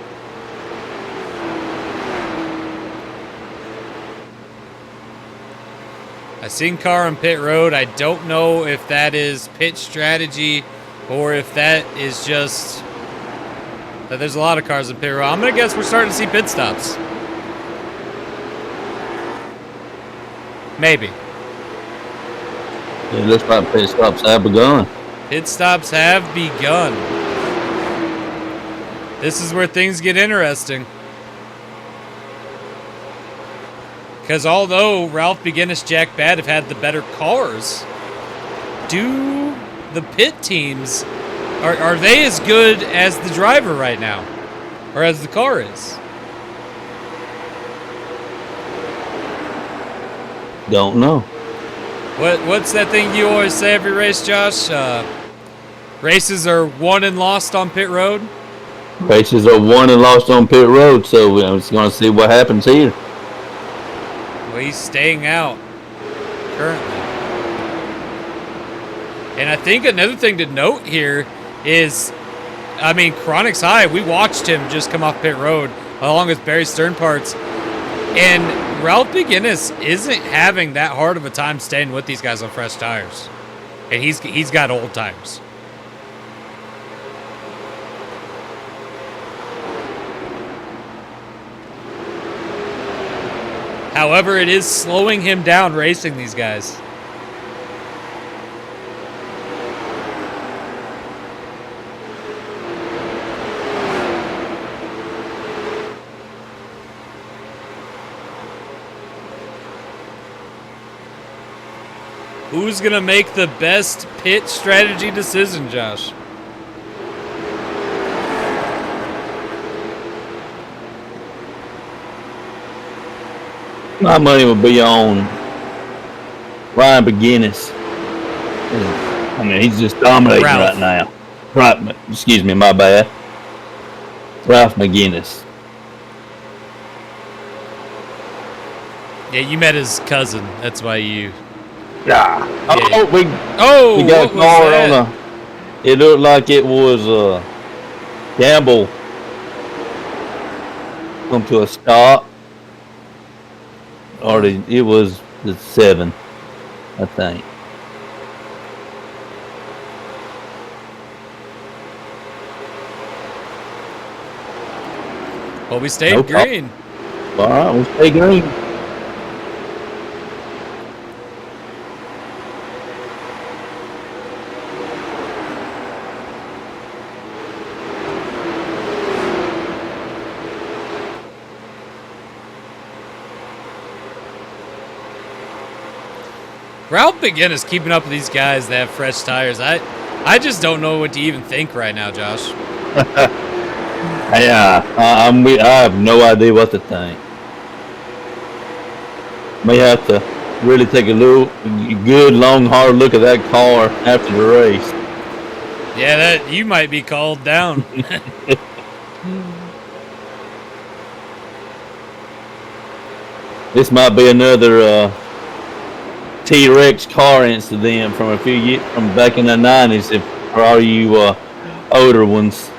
I seen car on pit road. I don't know if that is pit strategy or if that is just that there's a lot of cars on pit road. I'm going to guess we're starting to see pit stops. Maybe. It looks like pit stops have begun. Pit stops have begun. This is where things get interesting. Because although Ralph McGuinness, Jack Bad have had the better cars, do the pit teams, are they as good as the driver right now? Or as the car is? Don't know. What's that thing you always say every race, Josh? Races are won and lost on pit road. Races are won and lost on pit road, so we're just going to see what happens here. Well, he's staying out currently. And I think another thing to note here is, I mean, Chronic's High, we watched him just come off pit road along with Barry Sternparts. And Ralph McGuinness isn't having that hard of a time staying with these guys on fresh tires. And he's got old tires. However, it is slowing him down racing these guys. Who's going to make the best pit strategy decision, Josh? My money would be on Ryan McGuinness. I mean, he's just dominating Ralph. right now. Right, excuse me, my bad. Ralph McGuinness. Yeah, you met his cousin. That's why you... Yeah. Yeah. We got a what was car that? on the... It looked like it was Gamble. Come to a stop. Or it was the 7, I think. Well, we stayed No green. All right, we'll stay green. Ralph McGuinness keeping up with these guys that have fresh tires. I just don't know what to even think right now, Josh. Yeah, I have no idea what to think. May have to really take a good, long, hard look at that car after the race. Yeah, that you might be called down. This might be another T-Rex car incident from from back in the 90s. For all you older ones.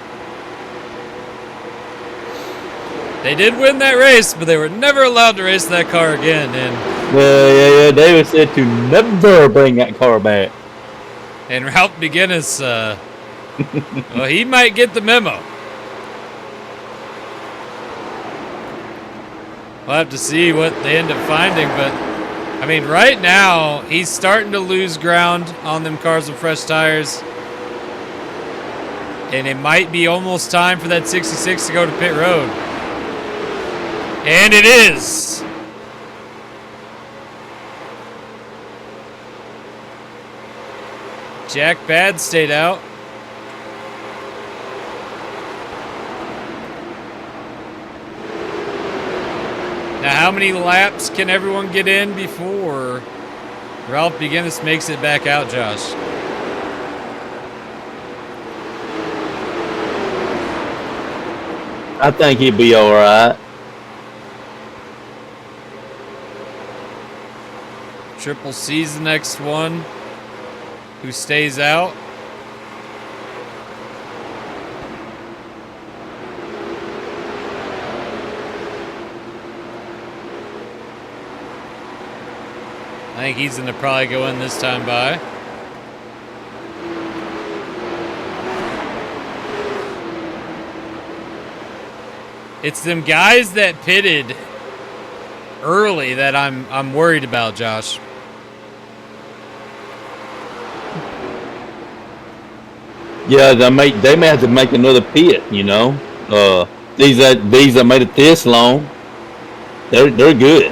They did win that race, but they were never allowed to race that car again. And Yeah. David said to never bring that car back. Ralph McGuinness, well, he might get the memo. We'll have to see what they end up finding, but I mean, right now he's starting to lose ground on them cars with fresh tires, and it might be almost time for that 66 to go to pit road. And it is. Jack Bad stayed out. Now, how many laps can everyone get in before Ralph McGuinness makes it back out, Josh? I think he'd be all right. Triple C's the next one who stays out. I think he's going to probably go in this time by. It's them guys that pitted early that I'm worried about, Josh. Yeah, they may have to make another pit. You know, these that made it this long, they're good.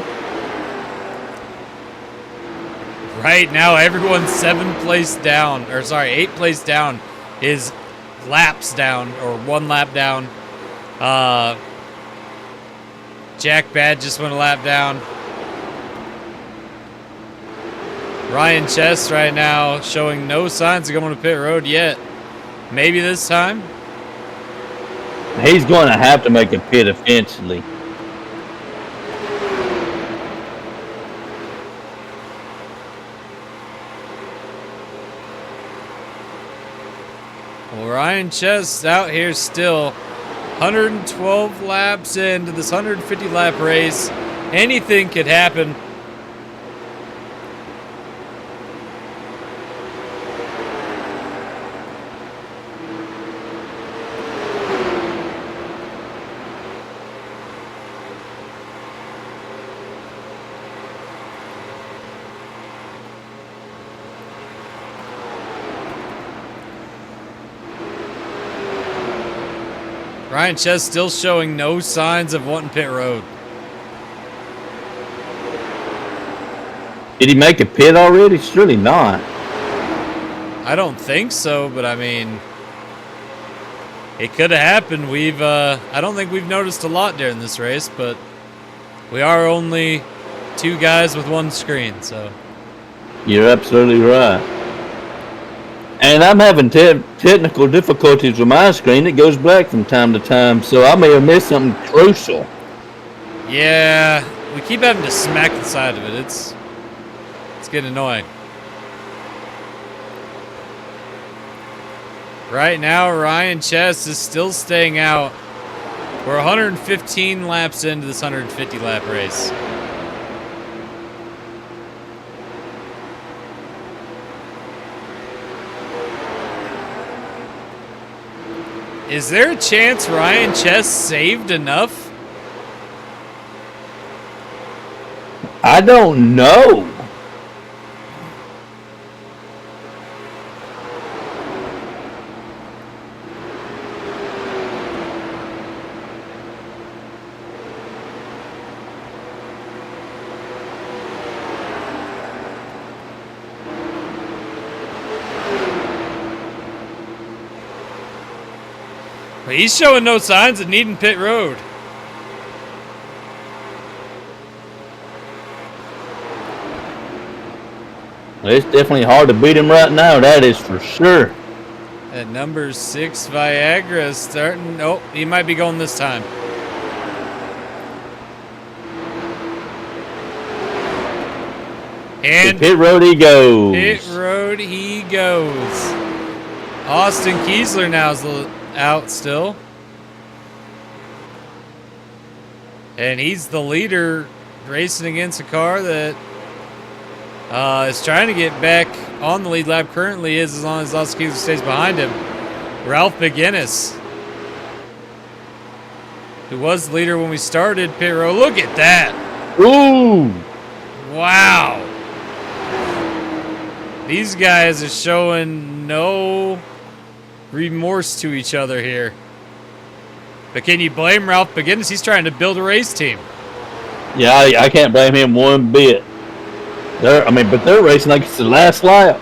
Right now, everyone's 8 place down is laps down or 1 lap down. Jack Bad just went a lap down. Ryan Chest right now showing no signs of going to pit road yet. Maybe this time. He's going to have to make a pit eventually. Well, Ryan Chest out here still. 112 laps into this 150 lap race. Anything could happen. Ryan Chest still showing no signs of wanting pit road. Did he make a pit already? Surely not. I don't think so, but I mean, it could have happened. I don't think we've noticed a lot during this race, but we are only 2 guys with 1 screen, so. You're absolutely right. And I'm having technical difficulties with my screen. It goes black from time to time, so I may have missed something crucial. Yeah, we keep having to smack the side of it. It's getting annoying. Right now, Ryan Chest is still staying out. We're 115 laps into this 150 lap race. Is there a chance Ryan Chest saved enough? I don't know. But he's showing no signs of needing pit road. It's definitely hard to beat him right now, that is for sure. At number 6, Viagra is starting. Oh, he might be going this time. And pit road he goes. Pit road he goes. Austin Kiesler now's out still. And he's the leader racing against a car that is trying to get back on the lead lap. Currently is, as long as Austin Kiesler stays behind him. Ralph McGinnis, who was the leader when we started pit road. Look at that. Ooh. Wow. These guys are showing no remorse to each other here. But can you blame Ralph McGinnis? He's trying to build a race team. Yeah, I can't blame him one bit. But they're racing like it's the last lap.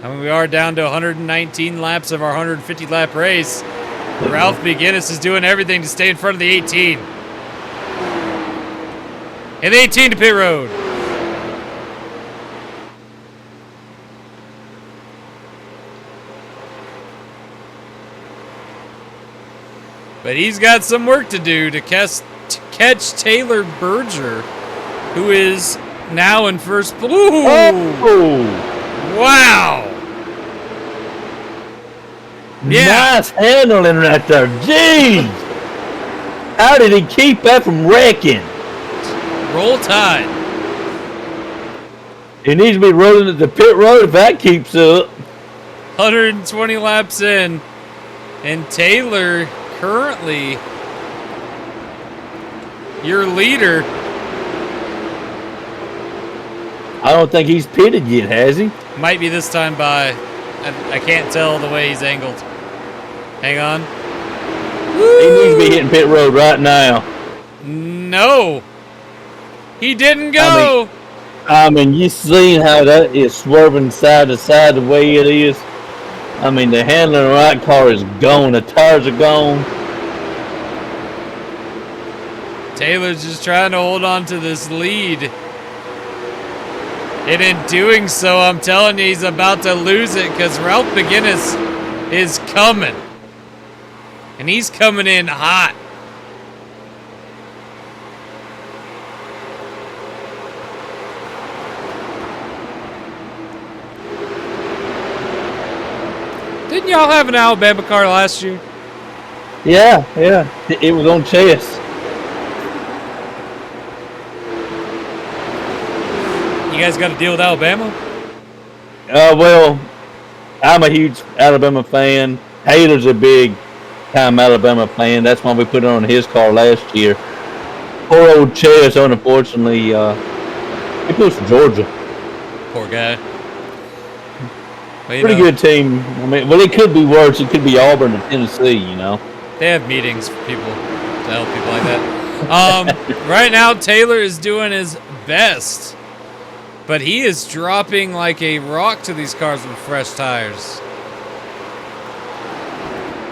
I mean, we are down to 119 laps of our 150 lap race. Ralph McGinnis is doing everything to stay in front of the 18. And the 18 to pit road. But he's got some work to do to catch Taylor Berger, who is now in first. Ooh! Oh! Wow! Yeah. Nice handling right there. Jeez! How did he keep that from wrecking? Roll Tide. He needs to be rolling at the pit road if that keeps up. 120 laps in, and Taylor currently your leader. I don't think he's pitted yet, has he? Might be this time by. I can't tell the way he's angled. Hang on. Woo! He needs to be hitting pit road right now. No. He didn't go. I mean, you seen how that is swerving side to side the way it is. I mean, the handling of the right car is gone. The tires are gone. Taylor's just trying to hold on to this lead. And in doing so, I'm telling you, he's about to lose it because Ralph McGinnis is coming. And he's coming in hot. Didn't y'all have an Alabama car last year? Yeah. It was on chess. You guys got to deal with Alabama? Well, I'm a huge Alabama fan. Taylor's a big time Alabama fan. That's why we put it on his car last year. Poor old Chess, unfortunately, he goes to Georgia. Poor guy. Well, Pretty good team. I mean, well, it could be worse. It could be Auburn or Tennessee, you know. They have meetings for people to help people like that. Right now, Taylor is doing his best, but he is dropping like a rock to these cars with fresh tires.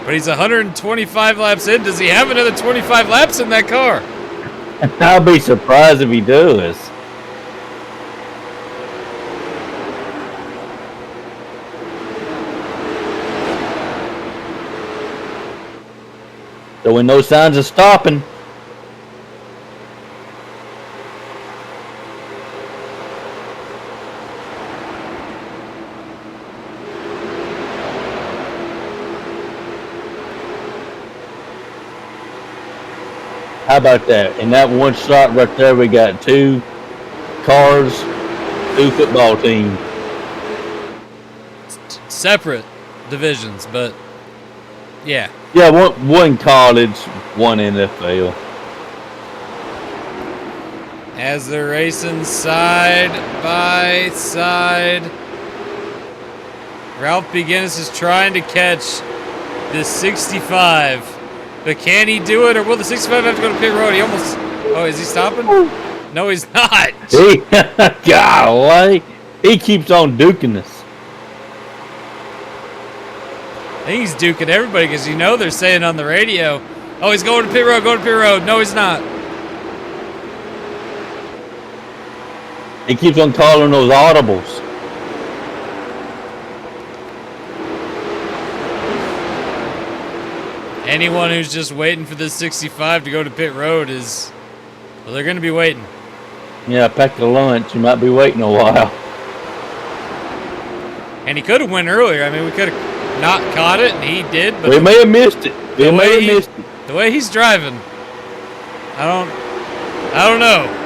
But he's 125 laps in. Does he have another 25 laps in that car? I'll be surprised if he does. So when no signs of stopping. How about that? In that one shot right there, we got 2 cars, 2 football teams. Separate divisions, but yeah. Yeah, one college, one NFL. As they're racing side by side, Ralph McGinnis is trying to catch the 65. But can he do it, or will the 65 have to go to pit road? He almost... Oh, is he stopping? No, he's not. Golly. He keeps on duking us. I think he's duking everybody because you know they're saying on the radio, oh, he's going to pit road, go to pit road. No, he's not. He keeps on calling those audibles. Anyone who's just waiting for this 65 to go to pit road is, well, they're going to be waiting. Yeah, pack the lunch. You might be waiting a while. And he could have went earlier. I mean, we could have not caught it, and he did. But we may have missed it. We may have missed it. The way he's driving, I don't know.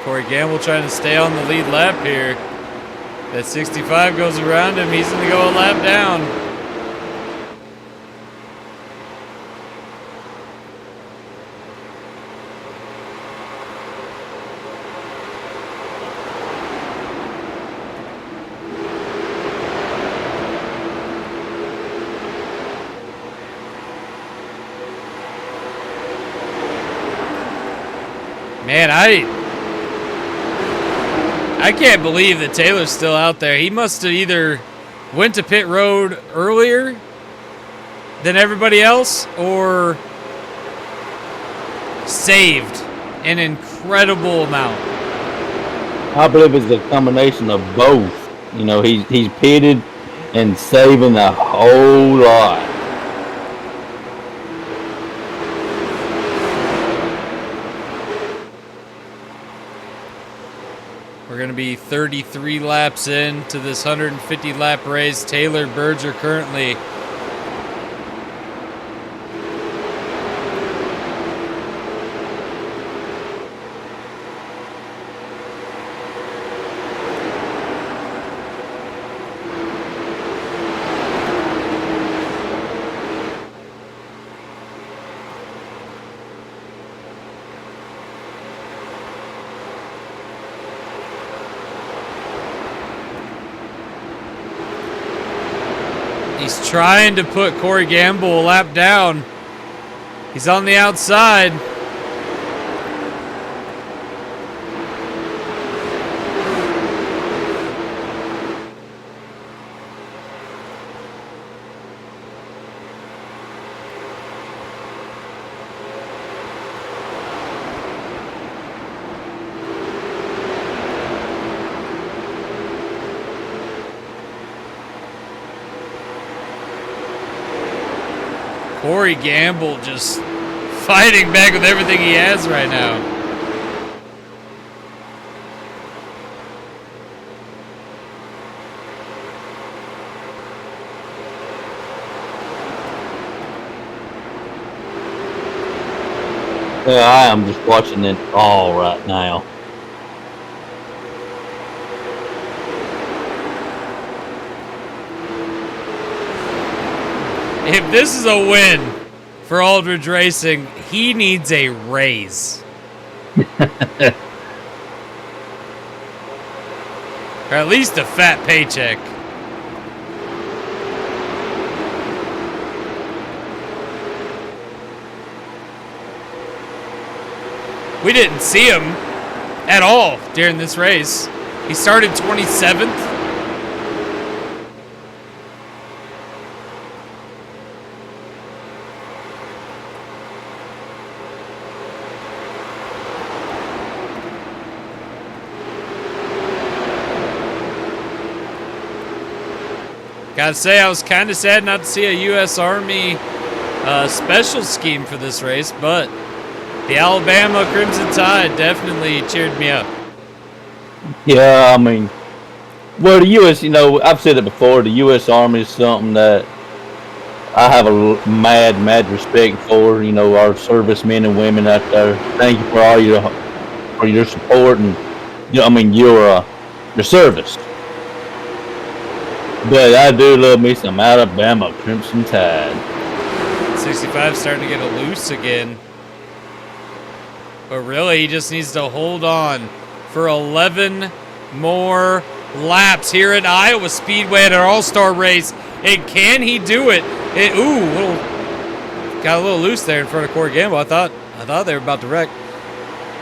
Corey Gamble trying to stay on the lead lap here. That 65 goes around him. He's going to go a lap down. Man, I can't believe that Taylor's still out there. He must have either went to pit road earlier than everybody else or saved an incredible amount. I believe it's a combination of both. You know, he's pitted and saving a whole lot. We're going to be 33 laps in to this 150 lap race. Taylor Berger currently trying to put Corey Gamble a lap down. He's on the outside. Corey Gamble just fighting back with everything he has right now. Yeah, I am just watching it all right now. If this is a win for Aldridge Racing, he needs a raise. Or at least a fat paycheck. We didn't see him at all during this race. He started 27th. Gotta say, I was kind of sad not to see a U.S. Army special scheme for this race, but the Alabama Crimson Tide definitely cheered me up. Yeah, I mean, well, the U.S., I've said it before, the U.S. Army is something that I have a mad respect for, our servicemen and women out there. Thank you for all your support and, your service. But I do love me some Alabama Crimson Tide. 65 starting to get a loose again. But really, he just needs to hold on for 11 more laps here at Iowa Speedway at our All-Star race. And can he do it? Got a little loose there in front of Corey Gamble. I thought they were about to wreck.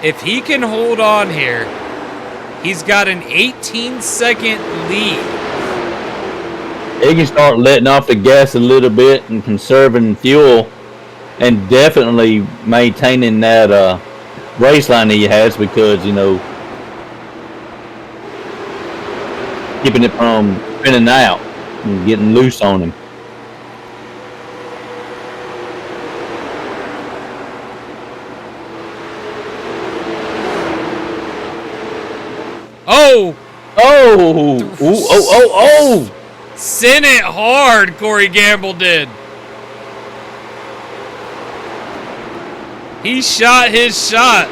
If he can hold on here, he's got an 18-second lead. He can start letting off the gas a little bit and conserving fuel and definitely maintaining that race line that he has because, keeping it from spinning out and getting loose on him. Oh! Oh! Sent it hard, Corey Gamble did. He shot his shot.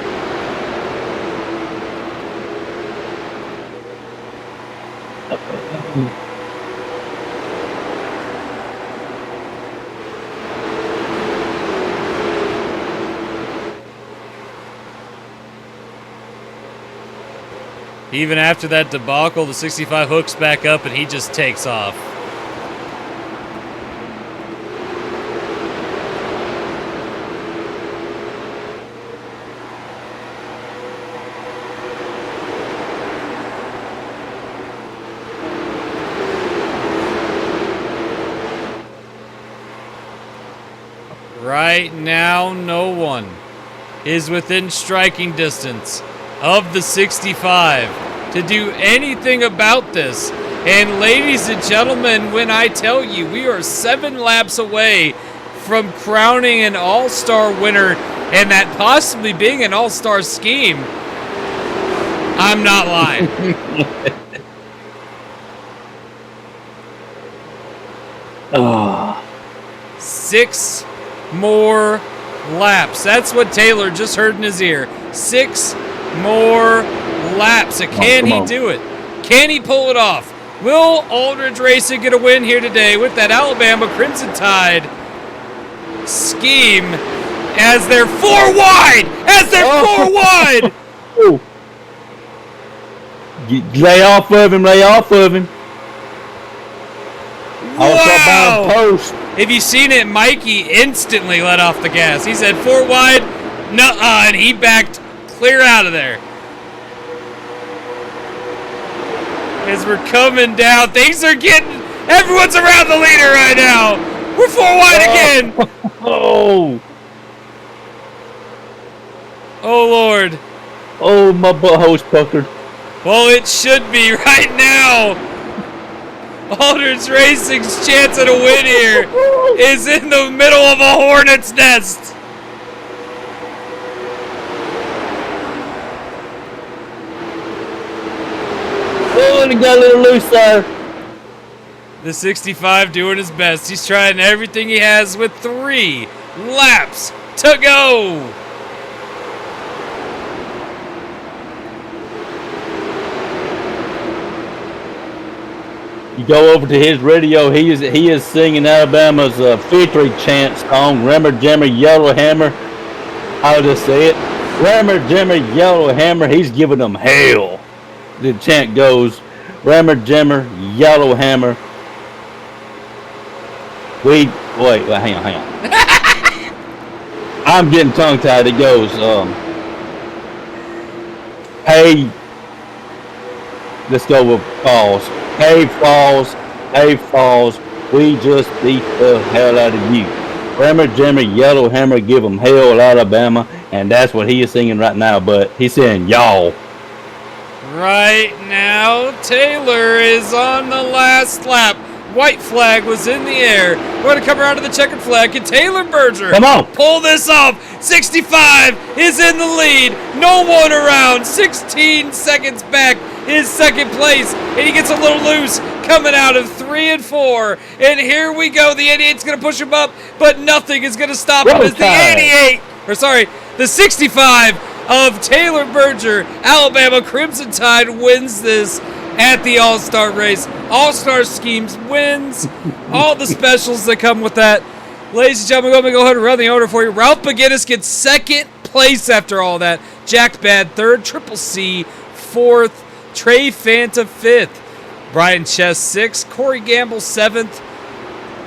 Even after that debacle, the 65 hooks back up and he just takes off. Right now, no one is within striking distance of the 65 to do anything about this. And ladies and gentlemen, when I tell you we are 7 laps away from crowning an all-star winner and that possibly being an all-star scheme, I'm not lying. Oh. 6 more laps. That's what Taylor just heard in his ear. 6 more laps. So can he do it? Can he pull it off? Will Aldridge Racing get a win here today with that Alabama Crimson Tide scheme as they're 4 wide? As they're 4 wide! Oh. Lay off of him. Wow! Post. If you've seen it, Mikey instantly let off the gas. He said 4 wide, nuh-uh, and he backed clear out of there. As we're coming down, things are getting, everyone's around the leader right now. We're 4 wide again. Oh. Oh, Lord. Oh, my butthole's puckered. Well, it should be right now. Aldridge Racing's chance at a win here is in the middle of a hornet's nest. Oh, and he got a little loose there. The 65 doing his best. He's trying everything he has with 3 laps to go. You go over to his radio, he is singing Alabama's victory chant song, Rammer Jammer Yellowhammer. I'll just say it. Rammer Jammer Yellowhammer, he's giving them hell. The chant goes, Rammer Jammer Yellowhammer. Wait, hang on. I'm getting tongue-tied. It goes, hey, let's go with Falls. Hey, Falls, we just beat the hell out of you. Rammer, Jammer, Yellowhammer, give them hell, Alabama, and that's what he is singing right now, but he's saying y'all. Right now, Taylor is on the last lap. White flag was in the air. We're going to come around to the checkered flag. Can Taylor Berger pull this off? 65 is in the lead. No one around. 16 seconds back is second place. And he gets a little loose coming out of 3 and 4. And here we go. The 88's going to push him up, but nothing is going to stop him. As the 65 of Taylor Berger, Alabama Crimson Tide wins this at the All-Star race. All-Star Schemes wins all the specials that come with that. Ladies and gentlemen, let me go ahead and run the order for you. Ralph McGinnis gets second place after all that. Jack Bad third. Triple C fourth. Trey Fanta fifth. Brian Chess sixth. Corey Gamble seventh.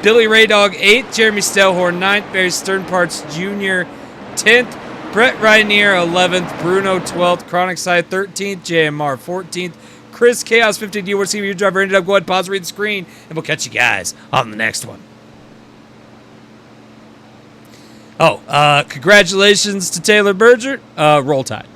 Billy Raydog eighth. Jeremy Stelhorn ninth. Barry Sternparts Jr. 10th. Brett Rainier 11th. Bruno 12th. Chronic Side 13th. JMR 14th. Chris Chaos 15. You want to see where your driver ended up? Go ahead, pause, read the screen, and we'll catch you guys on the next one. Oh, congratulations to Taylor Berger. Roll Tide.